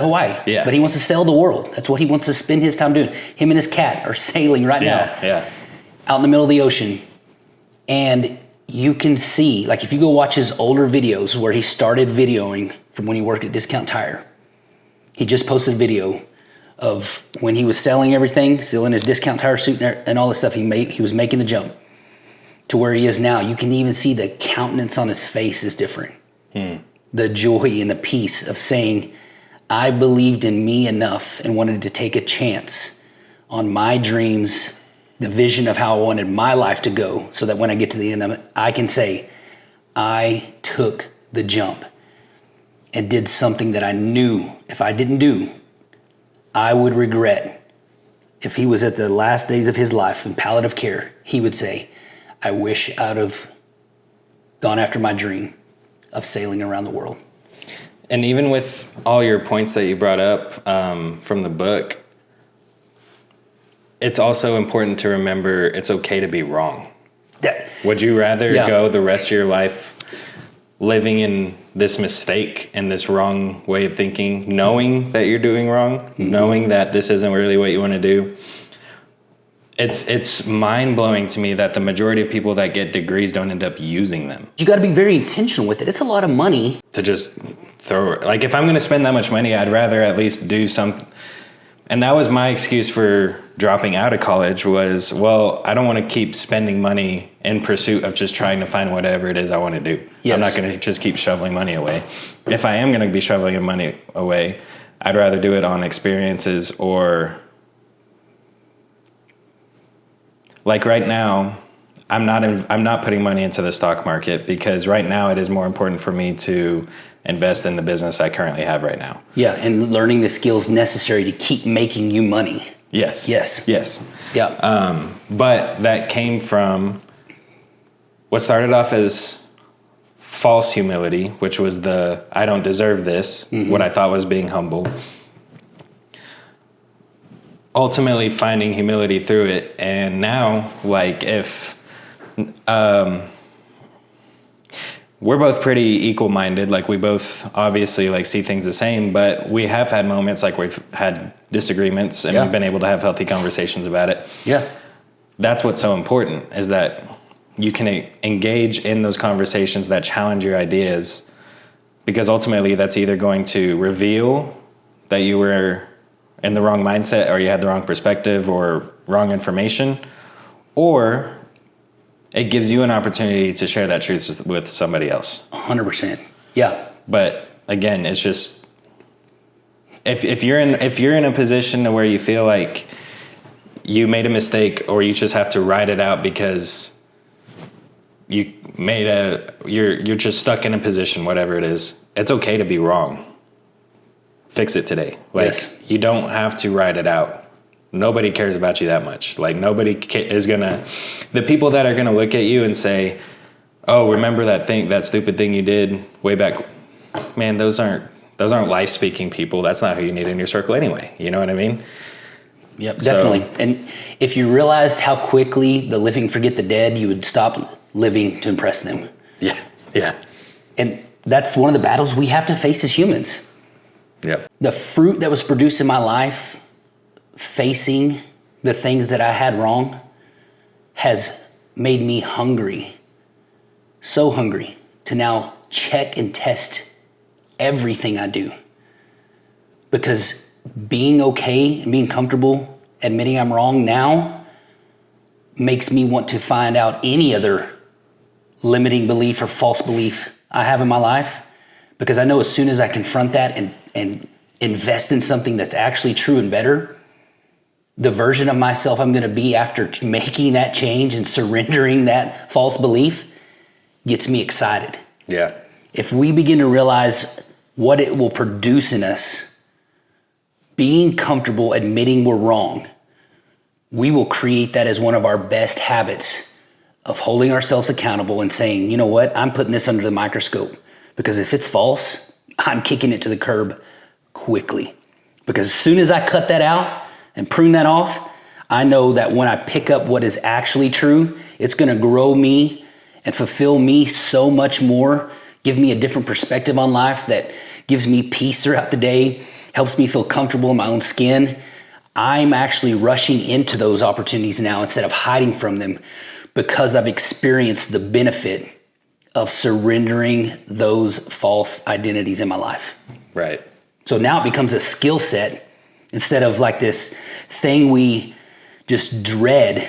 Hawaii. Yeah. But he wants to sail the world. That's what he wants to spend his time doing. Him and his cat are sailing right now out in the middle of the ocean. And you can see, like if you go watch his older videos where he started videoing from when he worked at Discount Tire, he just posted a video of when he was selling everything, still in his Discount Tire suit and all this stuff. He was making the jump to where he is now. You can even see the countenance on his face is different. The joy and the peace of saying, I believed in me enough and wanted to take a chance on my dreams, the vision of how I wanted my life to go, so that when I get to the end of it, I can say, I took the jump and did something that I knew if I didn't do, I would regret. If he was at the last days of his life in palliative care, he would say, I wish I'd have gone after my dream of sailing around the world. And even with all your points that you brought up from the book, it's also important to remember it's okay to be wrong. Would you rather go the rest of your life living in this mistake and this wrong way of thinking, knowing that you're doing wrong, knowing that this isn't really what you want to do? It's mind-blowing to me that the majority of people that get degrees don't end up using them. You got to be very intentional with it. It's a lot of money. To just throw it. Like, if I'm going to spend that much money, I'd rather at least do something. And that was my excuse for dropping out of college was, well, I don't want to keep spending money in pursuit of just trying to find whatever it is I want to do. Yes. I'm not going to just keep shoveling money away. If I am going to be shoveling money away, I'd rather do it on experiences or... Like right now, I'm not putting money into the stock market because right now it is more important for me to invest in the business I currently have right now. Yeah, and learning the skills necessary to keep making you money. Yes. Yeah. But that came from what started off as false humility, which was the I don't deserve this, what I thought was being humble. Ultimately finding humility through it. And now, like, if we're both pretty equal-minded, like we both obviously like see things the same, but we have had moments like we've had disagreements and we've been able to have healthy conversations about it. Yeah. That's what's so important, is that you can engage in those conversations that challenge your ideas, because ultimately that's either going to reveal that you were in the wrong mindset or you had the wrong perspective or wrong information, or it gives you an opportunity to share that truth with somebody else. 100%. Yeah. But again, it's just, if you're in a position to where you feel like you made a mistake or you just have to ride it out because you're just stuck in a position, whatever it is, it's okay to be wrong. Fix it today. Like, you don't have to ride it out. Nobody cares about you that much. Like, nobody is gonna, the people that are gonna look at you and say, oh, remember that stupid thing you did way back, man, those aren't life speaking people. That's not who you need in your circle anyway. You know what I mean? Yep, definitely. And if you realized how quickly the living forget the dead, you would stop living to impress them. Yeah. And that's one of the battles we have to face as humans. Yep. The fruit that was produced in my life, facing the things that I had wrong, has made me hungry, so hungry, to now check and test everything I do, because being okay and being comfortable admitting I'm wrong now makes me want to find out any other limiting belief or false belief I have in my life, because I know as soon as I confront that and invest in something that's actually true and better, the version of myself I'm going to be after making that change and surrendering that false belief gets me excited. Yeah. If we begin to realize what it will produce in us, being comfortable admitting we're wrong, we will create that as one of our best habits of holding ourselves accountable and saying, you know what, I'm putting this under the microscope, because if it's false, I'm kicking it to the curb quickly. Because as soon as I cut that out and prune that off, I know that when I pick up what is actually true, it's going to grow me and fulfill me so much more, give me a different perspective on life that gives me peace throughout the day, helps me feel comfortable in my own skin. I'm actually rushing into those opportunities now instead of hiding from them, because I've experienced the benefit of surrendering those false identities in my life. Right. So now it becomes a skill set instead of like this thing we just dread.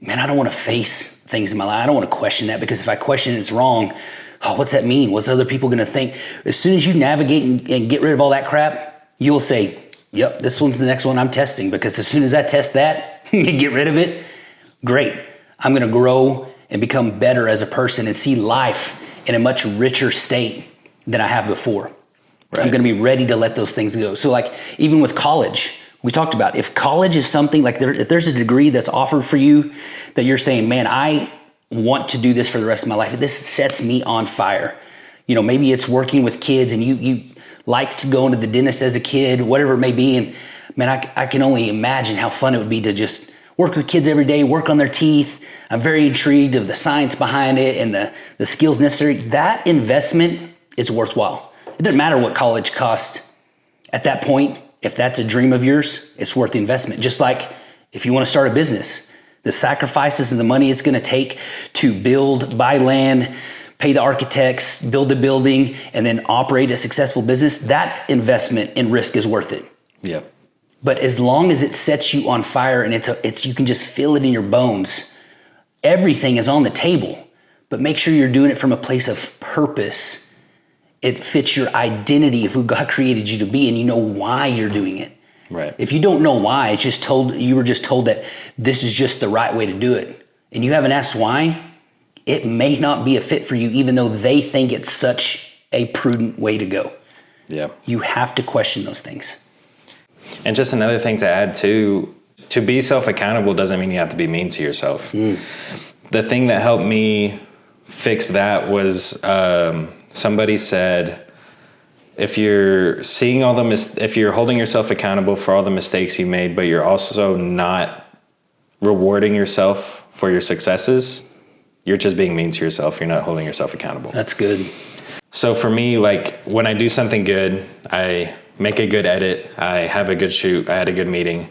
Man, I don't want to face things in my life. I don't want to question that, because if I question it, it's wrong. Oh, what's that mean? What's other people going to think? As soon as you navigate and get rid of all that crap, you'll say, yep, this one's the next one I'm testing, because as soon as I test that and get rid of it, great. I'm going to grow and become better as a person and see life in a much richer state than I have before. Right. I'm going to be ready to let those things go. So like even with college, we talked about, if college is something like if there's a degree that's offered for you that you're saying, man, I want to do this for the rest of my life. This sets me on fire. You know, maybe it's working with kids and you liked going to the dentist as a kid, whatever it may be. And man, I can only imagine how fun it would be to just work with kids every day, work on their teeth. I'm very intrigued of the science behind it and the skills necessary. That investment is worthwhile. It doesn't matter what college costs. At that point, if that's a dream of yours, it's worth the investment. Just like if you want to start a business, the sacrifices and the money it's going to take to buy land, pay the architects, build the building, and then operate a successful business, that investment in risk is worth it. Yep. But as long as it sets you on fire and it's you can just feel it in your bones, everything is on the table. But make sure you're doing it from a place of purpose. It fits your identity of who God created you to be, and you know why you're doing it. Right. If you don't know why, you were just told that this is just the right way to do it, and you haven't asked why, it may not be a fit for you, even though they think it's such a prudent way to go. Yeah. You have to question those things. And just another thing to add too, to be self-accountable doesn't mean you have to be mean to yourself. The thing that helped me fix that was somebody said, if you're seeing if you're holding yourself accountable for all the mistakes you made, but you're also not rewarding yourself for your successes, you're just being mean to yourself. You're not holding yourself accountable. That's good. So for me, like when I do something good, I make a good edit, I have a good shoot, I had a good meeting,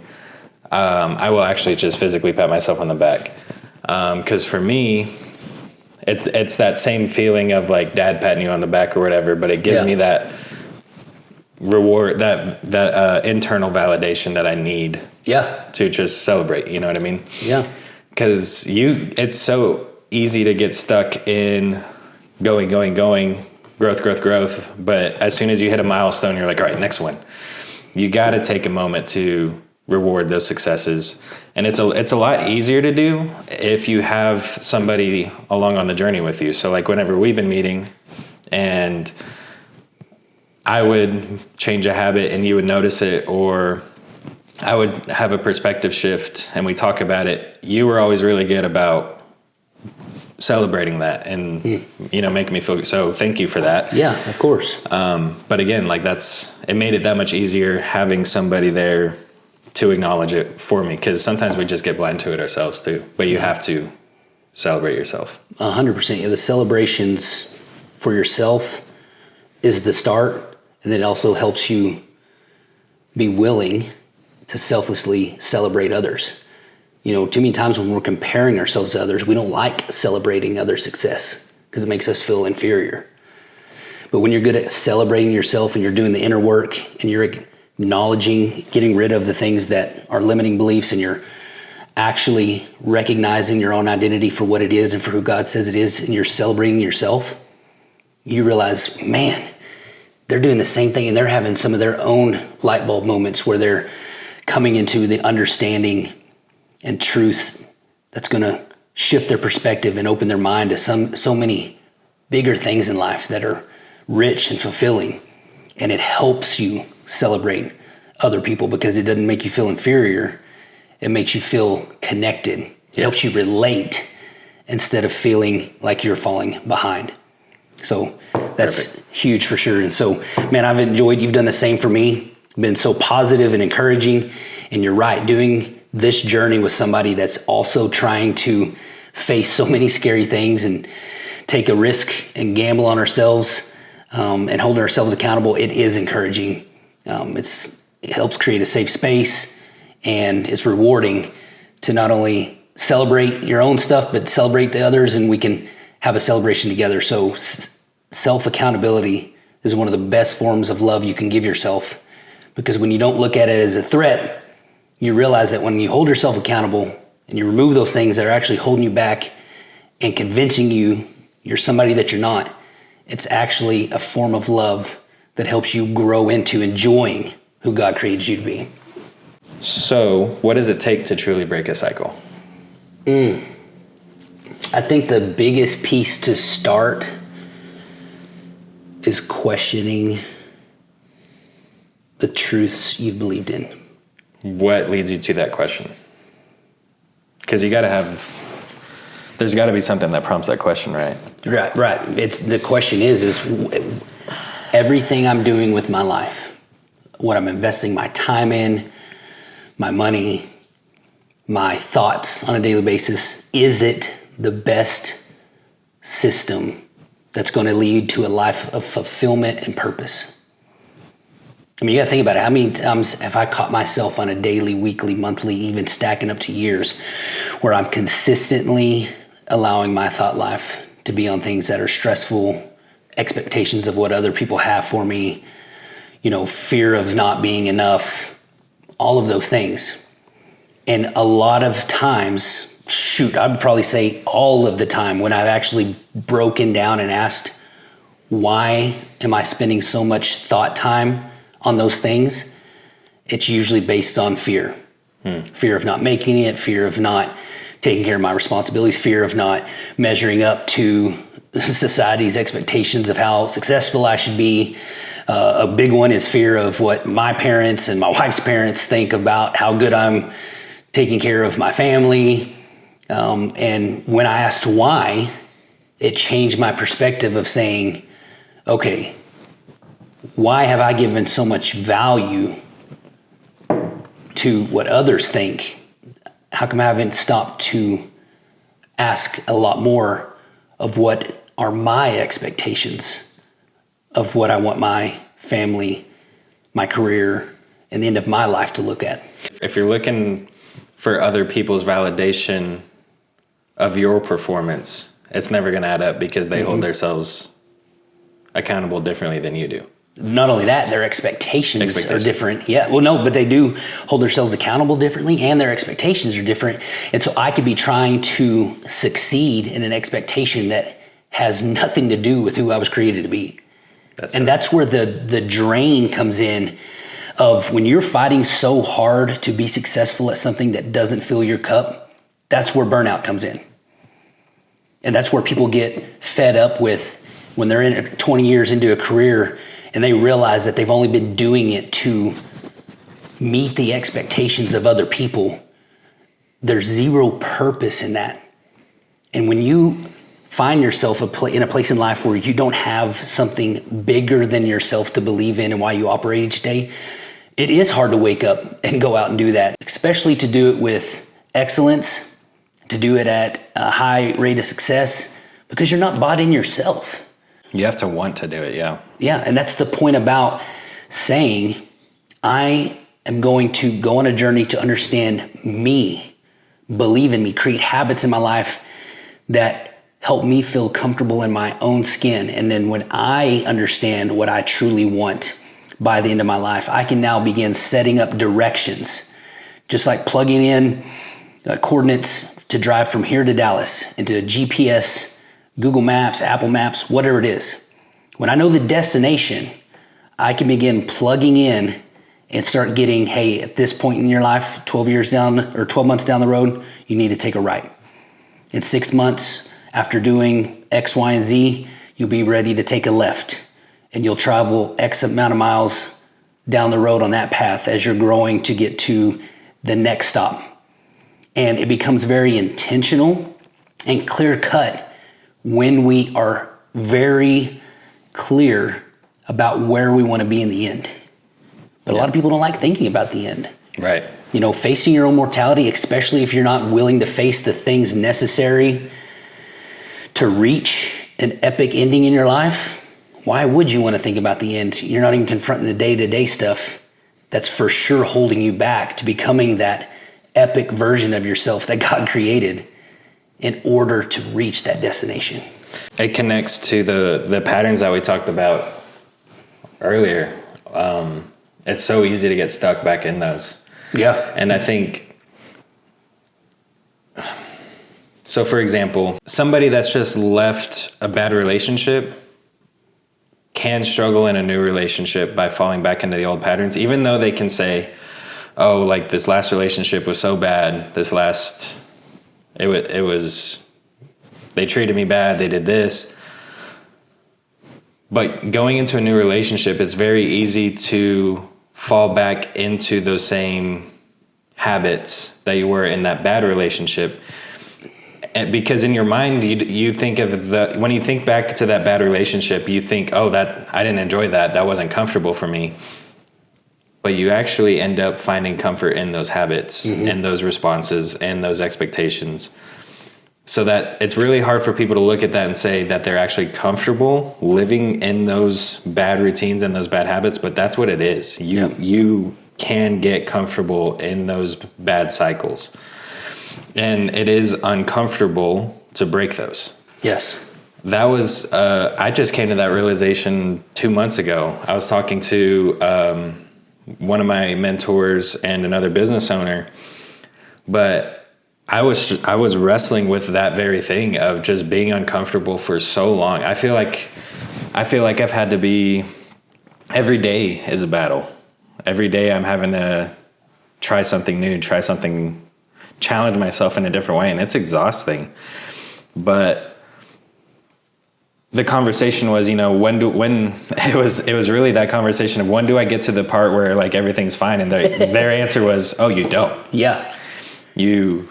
I will actually just physically pat myself on the back. Because for me, it's that same feeling of like dad patting you on the back or whatever, but it gives me that reward, that internal validation that I need to just celebrate. You know what I mean? Yeah. Because it's so easy to get stuck in going, growth. But as soon as you hit a milestone, you're like, all right, next one. You got to take a moment to reward those successes. And it's a lot easier to do if you have somebody along on the journey with you. So like whenever we've been meeting and I would change a habit and you would notice it, or I would have a perspective shift and we talk about it, you were always really good about celebrating that and, making me feel good. So thank you for that. Yeah, of course. But again, like it made it that much easier having somebody there to acknowledge it for me. Cause sometimes we just get blind to it ourselves too, but you have to celebrate yourself. 100%. Yeah, the celebrations for yourself is the start. And then it also helps you be willing to selflessly celebrate others. Too many times when we're comparing ourselves to others, we don't like celebrating other success because it makes us feel inferior. But when you're good at celebrating yourself and you're doing the inner work and you're acknowledging, getting rid of the things that are limiting beliefs, and you're actually recognizing your own identity for what it is and for who God says it is, and you're celebrating yourself, you realize, man, they're doing the same thing and they're having some of their own light bulb moments where they're coming into the understanding and truth that's going to shift their perspective and open their mind to so many bigger things in life that are rich and fulfilling. And it helps you celebrate other people because it doesn't make you feel inferior. It makes you feel connected. It helps you relate instead of feeling like you're falling behind. So that's Perfect. Huge for sure. And so, man, I've enjoyed, you've done the same for me, been so positive and encouraging. And you're right, doing this journey with somebody that's also trying to face so many scary things and take a risk and gamble on ourselves and hold ourselves accountable. It is encouraging. It helps create a safe space, and it's rewarding to not only celebrate your own stuff, but celebrate the others, and we can have a celebration together. So self-accountability is one of the best forms of love you can give yourself, because when you don't look at it as a threat, you realize that when you hold yourself accountable and you remove those things that are actually holding you back and convincing you you're somebody that you're not, it's actually a form of love that helps you grow into enjoying who God created you to be. So what does it take to truly break a cycle? I think the biggest piece to start is questioning the truths you've believed in. What leads you to that question? Because there's got to be something that prompts that question, right? Right. The question is everything I'm doing with my life, what I'm investing my time in, my money, my thoughts on a daily basis, is it the best system that's going to lead to a life of fulfillment and purpose? I mean, you got to think about it. How many times have I caught myself on a daily, weekly, monthly, even stacking up to years, where I'm consistently allowing my thought life to be on things that are stressful, expectations of what other people have for me, fear of not being enough, all of those things. And a lot of times, I would probably say all of the time, when I've actually broken down and asked, why am I spending so much thought time on those things? It's usually based on fear. Fear of not making it, fear of not taking care of my responsibilities, fear of not measuring up to society's expectations of how successful I should be. A big one is fear of what my parents and my wife's parents think about how good I'm taking care of my family. And when I asked why, it changed my perspective of saying, okay, why have I given so much value to what others think? How come I haven't stopped to ask a lot more of what are my expectations of what I want my family, my career, and the end of my life to look at? If you're looking for other people's validation of your performance, it's never going to add up, because they hold themselves accountable differently than you do. Not only that, their expectations are different. Yeah, well, no, but they do hold themselves accountable differently, and their expectations are different. And so I could be trying to succeed in an expectation that has nothing to do with who I was created to be. That's where the drain comes in, of when you're fighting so hard to be successful at something that doesn't fill your cup. That's where burnout comes in. And that's where people get fed up with when they're in 20 years into a career and they realize that they've only been doing it to meet the expectations of other people. There's zero purpose in that. And when you find yourself in a place in life where you don't have something bigger than yourself to believe in and why you operate each day, it is hard to wake up and go out and do that, especially to do it with excellence, to do it at a high rate of success, because you're not bought in yourself. You have to want to do it, yeah. Yeah, and that's the point about saying, I am going to go on a journey to understand me, believe in me, create habits in my life that help me feel comfortable in my own skin. And then when I understand what I truly want by the end of my life, I can now begin setting up directions, just like plugging in coordinates to drive from here to Dallas into GPS, Google Maps, Apple Maps, whatever it is. When I know the destination, I can begin plugging in and start getting, hey, at this point in your life, 12 months down the road, you need to take a right. In 6 months after doing X, Y, and Z, you'll be ready to take a left, and you'll travel X amount of miles down the road on that path as you're growing to get to the next stop. And it becomes very intentional and clear cut when we are very clear about where we want to be in the end. But a lot of people don't like thinking about the end. Right. You know, facing your own mortality, especially if you're not willing to face the things necessary to reach an epic ending in your life, why would you want to think about the end? You're not even confronting the day-to-day stuff that's for sure holding you back to becoming that epic version of yourself that God created in order to reach that destination. It connects to the patterns that we talked about earlier. It's so easy to get stuck back in those. Yeah. And I think, so for example, somebody that's just left a bad relationship can struggle in a new relationship by falling back into the old patterns, even though they can say, oh, like this last relationship was so bad. They treated me bad. They did this. But going into a new relationship, it's very easy to fall back into those same habits that you were in that bad relationship. And because in your mind, you think of when you think back to that bad relationship, you think, oh, that I didn't enjoy that. That wasn't comfortable for me. But you actually end up finding comfort in those habits and those responses and those expectations. So that it's really hard for people to look at that and say that they're actually comfortable living in those bad routines and those bad habits, but that's what it is. You can get comfortable in those bad cycles. And it is uncomfortable to break those. Yes. That was, I just came to that realization 2 months ago. I was talking to one of my mentors and another business owner, but I was wrestling with that very thing of just being uncomfortable for so long. I feel like I've had to be, every day is a battle. Every day I'm having to try something new, challenge myself in a different way, and it's exhausting. But the conversation was, when it was really that conversation of when do I get to the part where like everything's fine, and their answer was, oh, you don't. Yeah. You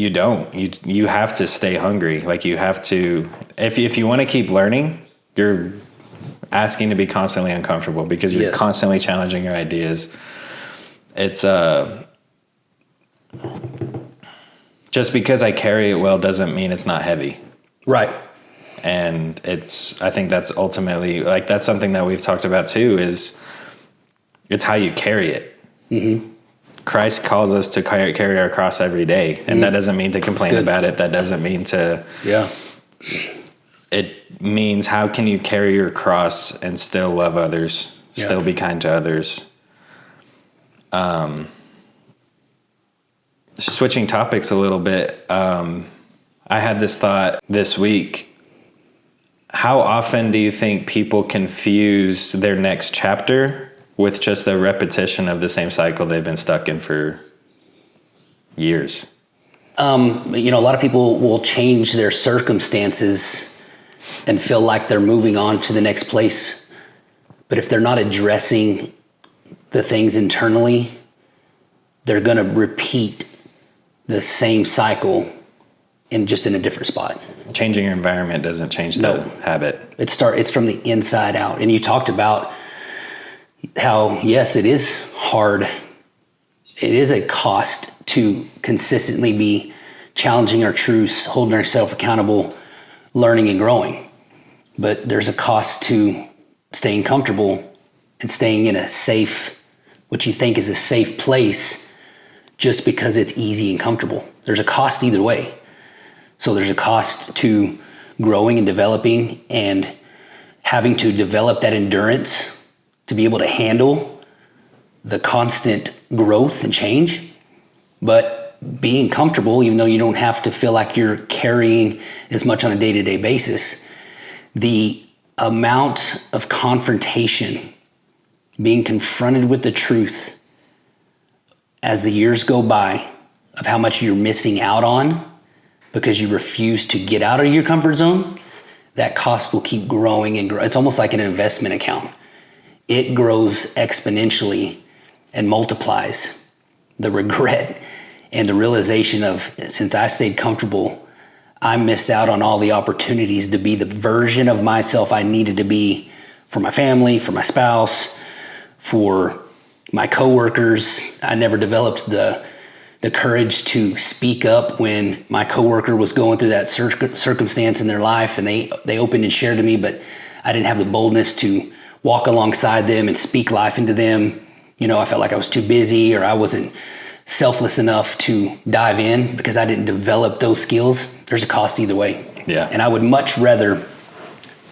don't. You have to stay hungry. Like you have to, if you want to keep learning, you're asking to be constantly uncomfortable because you're constantly challenging your ideas. It's just because I carry it well doesn't mean it's not heavy. Right. And I think that's ultimately, like, that's something that we've talked about too, is it's how you carry it. Mm-hmm. Christ calls us to carry our cross every day. And that doesn't mean to complain about it. That doesn't mean to, it means how can you carry your cross and still love others, still be kind to others. Switching topics a little bit. I had this thought this week. How often do you think people confuse their next chapter with just a repetition of the same cycle they've been stuck in for years? A lot of people will change their circumstances and feel like they're moving on to the next place. But if they're not addressing the things internally, they're going to repeat the same cycle in a different spot. Changing your environment doesn't change the habit. It's from the inside out. And you talked about how, yes, it is hard. It is a cost to consistently be challenging our truths, holding ourselves accountable, learning and growing. But there's a cost to staying comfortable and staying in a safe, what you think is a safe place, just because it's easy and comfortable. There's a cost either way. So there's a cost to growing and developing and having to develop that endurance to be able to handle the constant growth and change. But being comfortable, even though you don't have to feel like you're carrying as much on a day-to-day basis, the amount of confrontation, being confronted with the truth as the years go by of how much you're missing out on because you refuse to get out of your comfort zone, that cost will keep growing and grow. It's almost like an investment account. It grows exponentially and multiplies. The regret and the realization of, since I stayed comfortable, I missed out on all the opportunities to be the version of myself I needed to be for my family, for my spouse, for my coworkers. I never developed the courage to speak up when my coworker was going through that circumstance in their life, and they opened and shared to me, but I didn't have the boldness to walk alongside them and speak life into them. I felt like I was too busy, or I wasn't selfless enough to dive in because I didn't develop those skills. There's a cost either way. Yeah. And I would much rather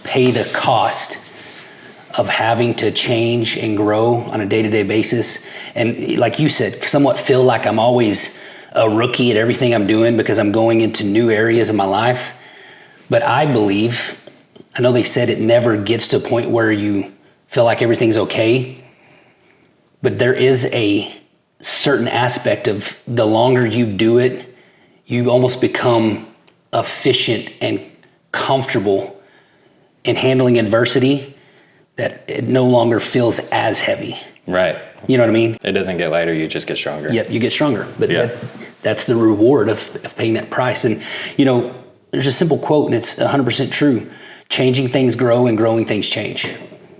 pay the cost of having to change and grow on a day-to-day basis. And like you said, somewhat feel like I'm always a rookie at everything I'm doing because I'm going into new areas of my life. But I believe, I know they said it never gets to a point where you feel like everything's okay, but there is a certain aspect of the longer you do it, you almost become efficient and comfortable in handling adversity, that it no longer feels as heavy. Right. You know what I mean? It doesn't get lighter, you just get stronger. Yep, you get stronger. But that's the reward of paying that price. And, there's a simple quote, and it's 100% true. Changing things grow, and growing things change.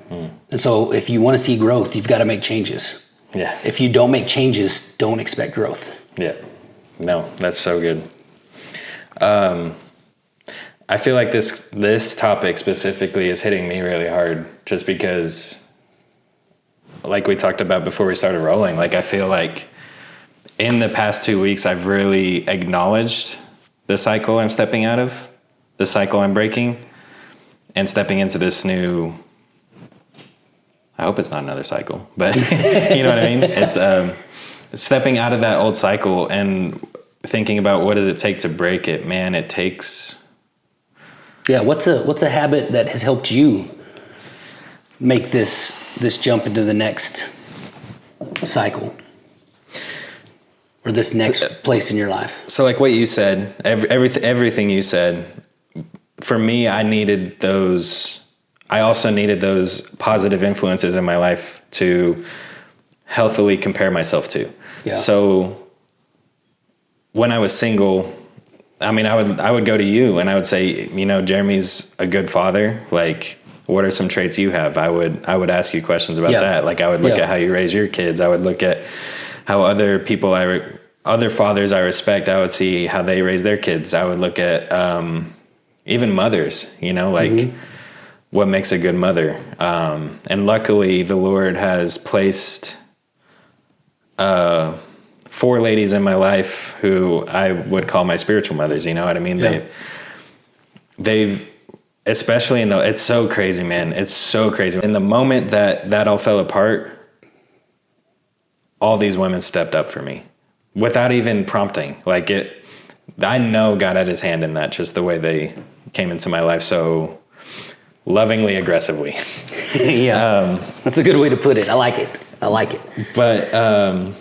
And so if you want to see growth, you've got to make changes. Yeah. If you don't make changes, don't expect growth. Yeah. No, that's so good. I feel like this topic specifically is hitting me really hard just because, like we talked about before we started rolling, like I feel like in the past 2 weeks, I've really acknowledged the cycle I'm stepping out of, the cycle I'm breaking, and stepping into this new, I hope it's not another cycle, but you know what I mean? It's stepping out of that old cycle and thinking about what does it take to break it. Man, it takes... Yeah, what's a habit that has helped you make this jump into the next cycle or this next place in your life? So like what you said, everything you said, for me, I also needed those positive influences in my life to healthily compare myself to. Yeah. So when I was single, I would go to you and I would say, Jeremy's a good father. Like, what are some traits you have? I would ask you questions about that. Like, I would look at how you raise your kids. I would look at how other fathers I respect, I would see how they raise their kids. I would look at even mothers, what makes a good mother. And luckily, the Lord has placed 4 ladies in my life who I would call my spiritual mothers. You know what I mean? Yeah. They've especially it's so crazy, man. It's so crazy. In the moment that all fell apart, all these women stepped up for me without even prompting. I know God had his hand in that, just the way they came into my life so lovingly, aggressively. Yeah. That's a good way to put it. I like it. But,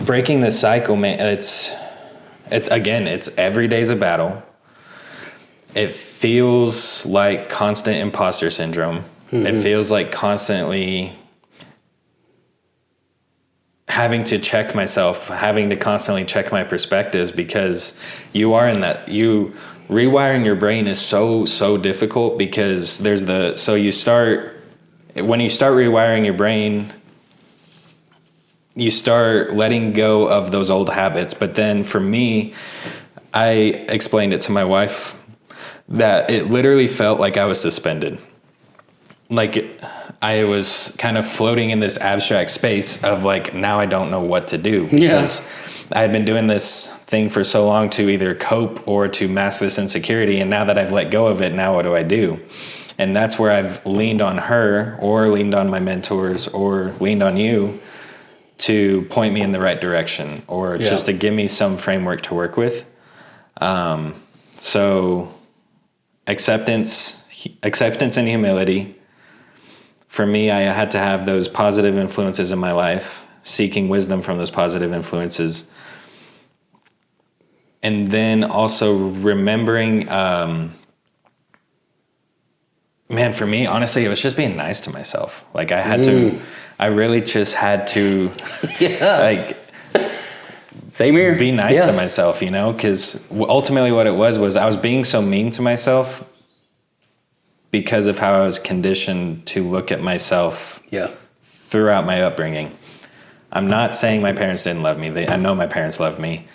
breaking the cycle, man, it's every day's a battle. It feels like constant imposter syndrome. Mm-hmm. It feels like constantly having to check myself, having to constantly check my perspectives, because you are in that. Rewiring your brain is so difficult because when you start rewiring your brain, you start letting go of those old habits. But then for me, I explained it to my wife that it literally felt like I was suspended. Like I was kind of floating in this abstract space of now I don't know what to do. Because I had been doing this thing for so long to either cope or to mask this insecurity. And now that I've let go of it, now what do I do? And that's where I've leaned on her, or leaned on my mentors, or leaned on you to point me in the right direction, or just to give me some framework to work with. So acceptance and humility. For me, I had to have those positive influences in my life, seeking wisdom from those positive influences. And then also remembering, man, for me, honestly, it was just being nice to myself. Like I really just had to like same here. Be nice to myself, you know, because ultimately what it was I was being so mean to myself because of how I was conditioned to look at myself throughout my upbringing. I'm not saying my parents didn't love me. I know my parents loved me.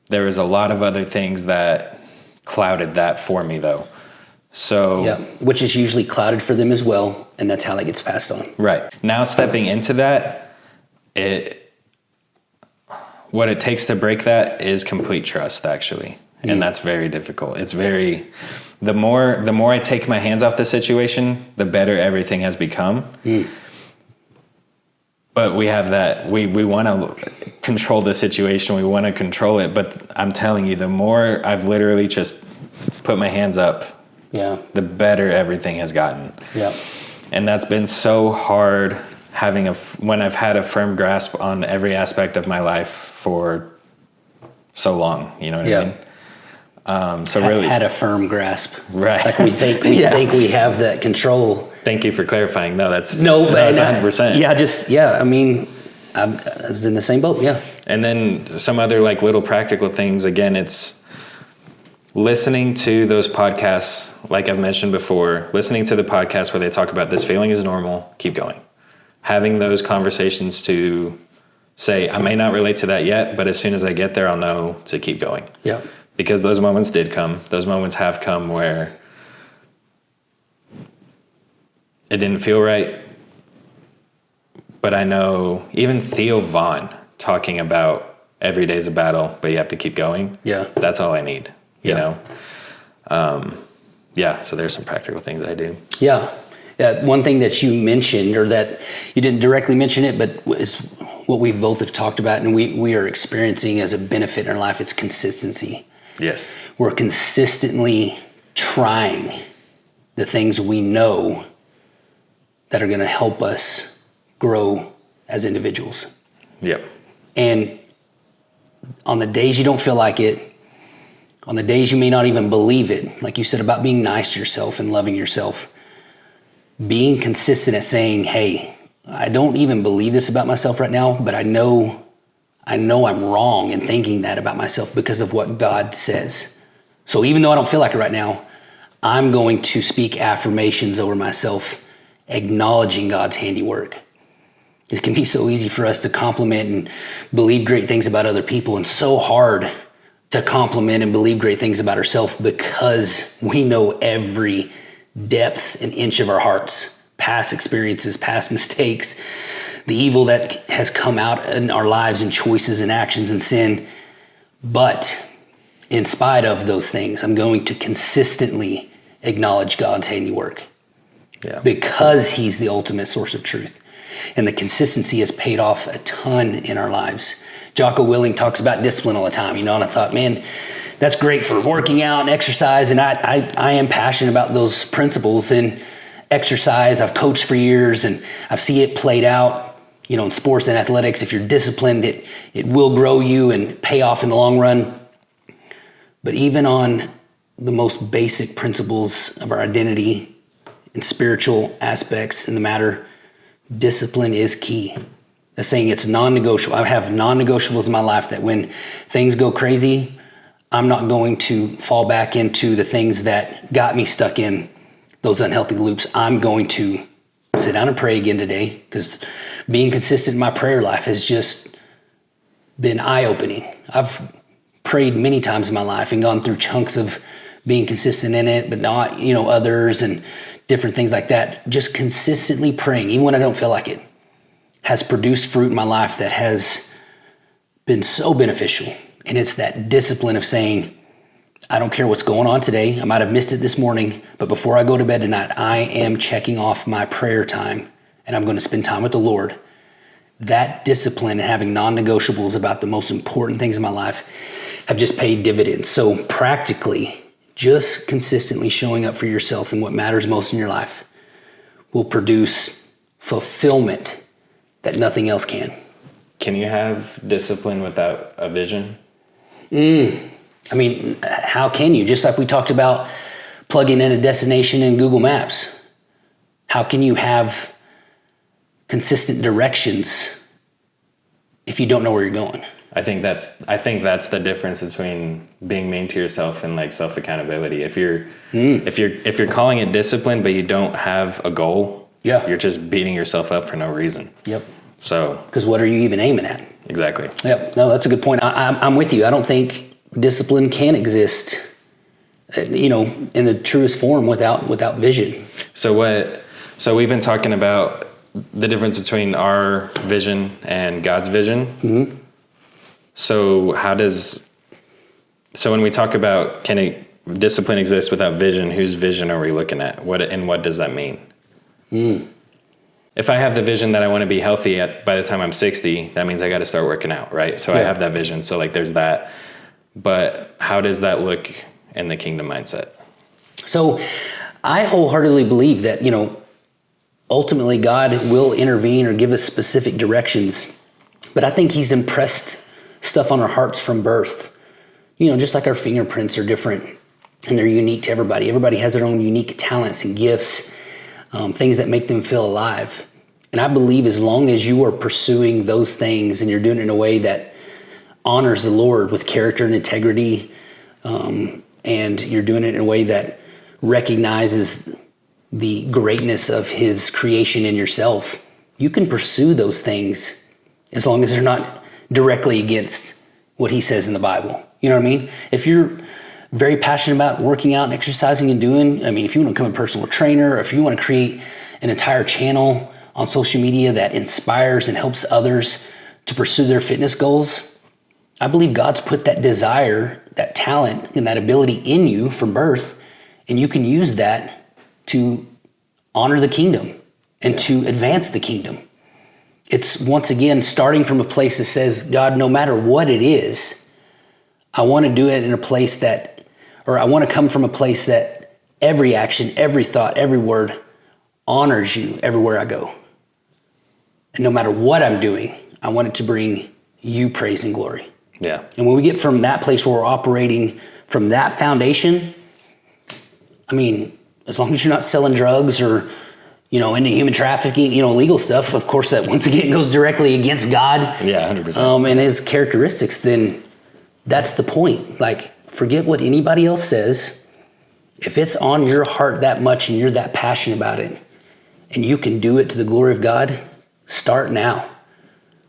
There was a lot of other things that clouded that for me, though. So which is usually clouded for them as well, and that's how that gets passed on. Right. Now stepping into that, what it takes to break that is complete trust, actually. And that's very difficult. It's very, the more I take my hands off the situation, the better everything has become. But we have that, we want to control the situation. We want to control it. But I'm telling you, the more I've literally just put my hands up, the better everything has gotten. And that's been so hard when I've had a firm grasp on every aspect of my life for so long, you know what I mean? So really had a firm grasp, right? Like we think we have that control. Thank you for clarifying. No, that's 100%. I mean, I was in the same boat. And then some other like little practical things. Again, it's listening to those podcasts, like I've mentioned before, listening to the podcast where they talk about this feeling is normal, keep going. Having those conversations to say, I may not relate to that yet, but as soon as I get there, I'll know to keep going. Because those moments did come. Those moments have come where it didn't feel right. But I know even Theo Vaughn talking about every day's a battle, but you have to keep going. That's all I need, you know? So there's some practical things I do. One thing that you mentioned, or that you didn't directly mention it, but is what we both have talked about and we are experiencing as a benefit in our life, it's consistency. Yes. We're consistently trying the things we know that are going to help us grow as individuals. And on the days you don't feel like it, on the days you may not even believe it, like you said about being nice to yourself and loving yourself, being consistent at saying, hey, I don't even believe this about myself right now, but I know I'm wrong in thinking that about myself because of what God says. So even though I don't feel like it right now, I'm going to speak affirmations over myself, acknowledging God's handiwork. It can be so easy for us to compliment and believe great things about other people, and so hard to compliment and believe great things about ourselves because we know every depth and inch of our hearts, past experiences, past mistakes, the evil that has come out in our lives and choices and actions and sin. But in spite of those things, I'm going to consistently acknowledge God's handiwork because he's the ultimate source of truth. And the consistency has paid off a ton in our lives. Jocko Willing talks about discipline all the time, and I thought, man, that's great for working out and exercise. And I am passionate about those principles in exercise. I've coached for years and I've seen it played out, in sports and athletics. If you're disciplined, it will grow you and pay off in the long run. But even on the most basic principles of our identity and spiritual aspects in the matter, discipline is key. The saying it's non-negotiable. I have non-negotiables in my life that when things go crazy, I'm not going to fall back into the things that got me stuck in those unhealthy loops. I'm going to sit down and pray again today, because being consistent in my prayer life has just been eye-opening. I've prayed many times in my life and gone through chunks of being consistent in it, but not, others and different things like that. Just consistently praying, even when I don't feel like it, has produced fruit in my life that has been so beneficial. And it's that discipline of saying, I don't care what's going on today. I might have missed it this morning, but before I go to bed tonight, I am checking off my prayer time and I'm going to spend time with the Lord. That discipline and having non-negotiables about the most important things in my life have just paid dividends. So practically, just consistently showing up for yourself and what matters most in your life will produce fulfillment that nothing else can. Can you have discipline without a vision? I mean, how can you? Just like we talked about plugging in a destination in Google Maps. How can you have consistent directions if you don't know where you're going? I think that's the difference between being mean to yourself and like self accountability. If you're calling it discipline but you don't have a goal, you're just beating yourself up for no reason. Yep. So, because what are you even aiming at? Exactly. Yep. No, that's a good point. I'm with you. I don't think discipline can exist, in the truest form without vision. So we've been talking about the difference between our vision and God's vision. Mm-hmm. So when we talk about discipline exist without vision, whose vision are we looking at? What does that mean? If I have the vision that I want to be healthy by the time I'm 60, that means I got to start working out, right? So I have that vision. So like there's that. But how does that look in the kingdom mindset? So I wholeheartedly believe that, ultimately God will intervene or give us specific directions. But I think he's impressed stuff on our hearts from birth. Just like our fingerprints are different and they're unique to everybody. Everybody has their own unique talents and gifts, things that make them feel alive. And I believe as long as you are pursuing those things and you're doing it in a way that honors the Lord with character and integrity, and you're doing it in a way that recognizes the greatness of his creation in yourself, you can pursue those things as long as they're not directly against what he says in the Bible. You know what I mean? If you're very passionate about working out and exercising and if you want to become a personal trainer, or if you want to create an entire channel on social media that inspires and helps others to pursue their fitness goals, I believe God's put that desire, that talent, and that ability in you from birth, and you can use that to honor the kingdom and to advance the kingdom. It's, once again, starting from a place that says, God, no matter what it is, I want to do it in a place I want to come from a place that every action, every thought, every word honors you everywhere I go. And no matter what I'm doing, I want it to bring you praise and glory. Yeah. And when we get from that place where we're operating from that foundation, as long as you're not selling drugs or, into human trafficking, illegal stuff, of course, that once again goes directly against God. Yeah, 100%. And his characteristics, then that's the point. Like, forget what anybody else says. If it's on your heart that much and you're that passionate about it and you can do it to the glory of God, start now.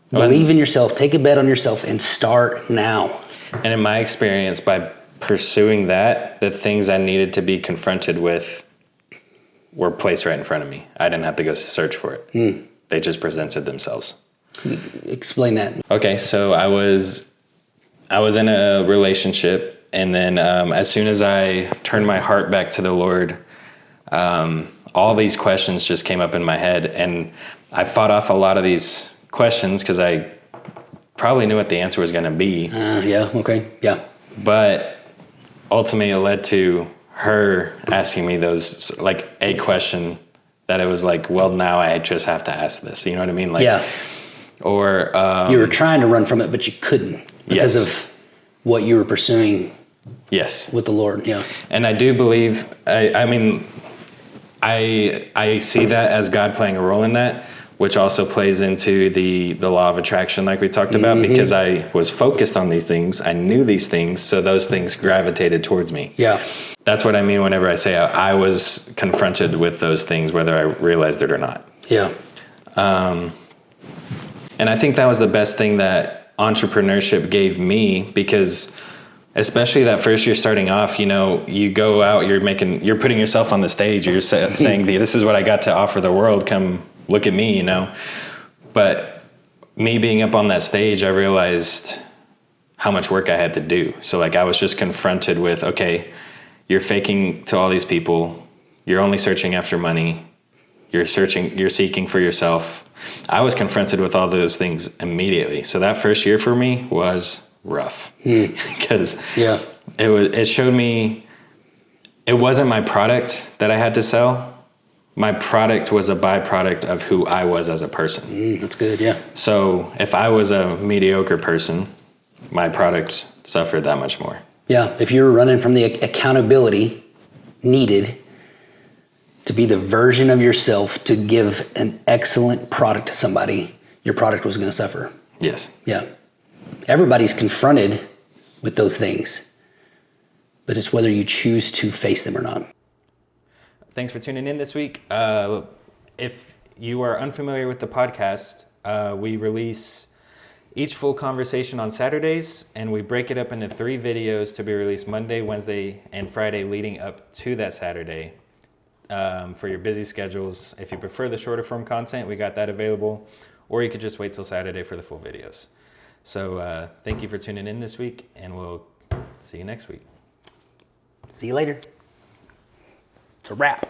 Believe in yourself, take a bet on yourself, and start now. And in my experience, by pursuing that, the things I needed to be confronted with were placed right in front of me. I didn't have to go search for it. They just presented themselves. Explain that. Okay, so I was in a relationship, and then as soon as I turned my heart back to the Lord, all these questions just came up in my head, and I fought off a lot of these questions because I probably knew what the answer was going to be. But ultimately it led to her asking me those, like, a question that it was like, well, now I just have to ask this. You know what I mean? Or you were trying to run from it, but you couldn't because of what you were pursuing. Yes. With the Lord. Yeah. And I do believe, I see that as God playing a role in that, which also plays into the law of attraction like we talked about, because I was focused on these things. I knew these things, so those things gravitated towards me. Yeah. That's what I mean whenever I say I was confronted with those things, whether I realized it or not. Yeah. And I think that was the best thing that entrepreneurship gave me, because especially that first year starting off, you go out, you're putting yourself on the stage, you're saying, this is what I got to offer the world, come look at me, But me being up on that stage, I realized how much work I had to do. So like I was just confronted with, okay, you're faking to all these people. You're only searching after money. You're seeking for yourself. I was confronted with all those things immediately. So that first year for me was rough because it showed me it wasn't my product that I had to sell. My product was a byproduct of who I was as a person. That's good, yeah. So if I was a mediocre person, my product suffered that much more. Yeah, if you're running from the accountability needed to be the version of yourself to give an excellent product to somebody, your product was going to suffer. Yes. Yeah. Everybody's confronted with those things, but it's whether you choose to face them or not. Thanks for tuning in this week. If you are unfamiliar with the podcast, we release each full conversation on Saturdays, and we break it up into 3 videos to be released Monday, Wednesday, and Friday leading up to that Saturday. For your busy schedules, if you prefer the shorter form content, we got that available, or you could just wait till Saturday for the full videos. So thank you for tuning in this week, and we'll see you next week. See you later. It's a wrap.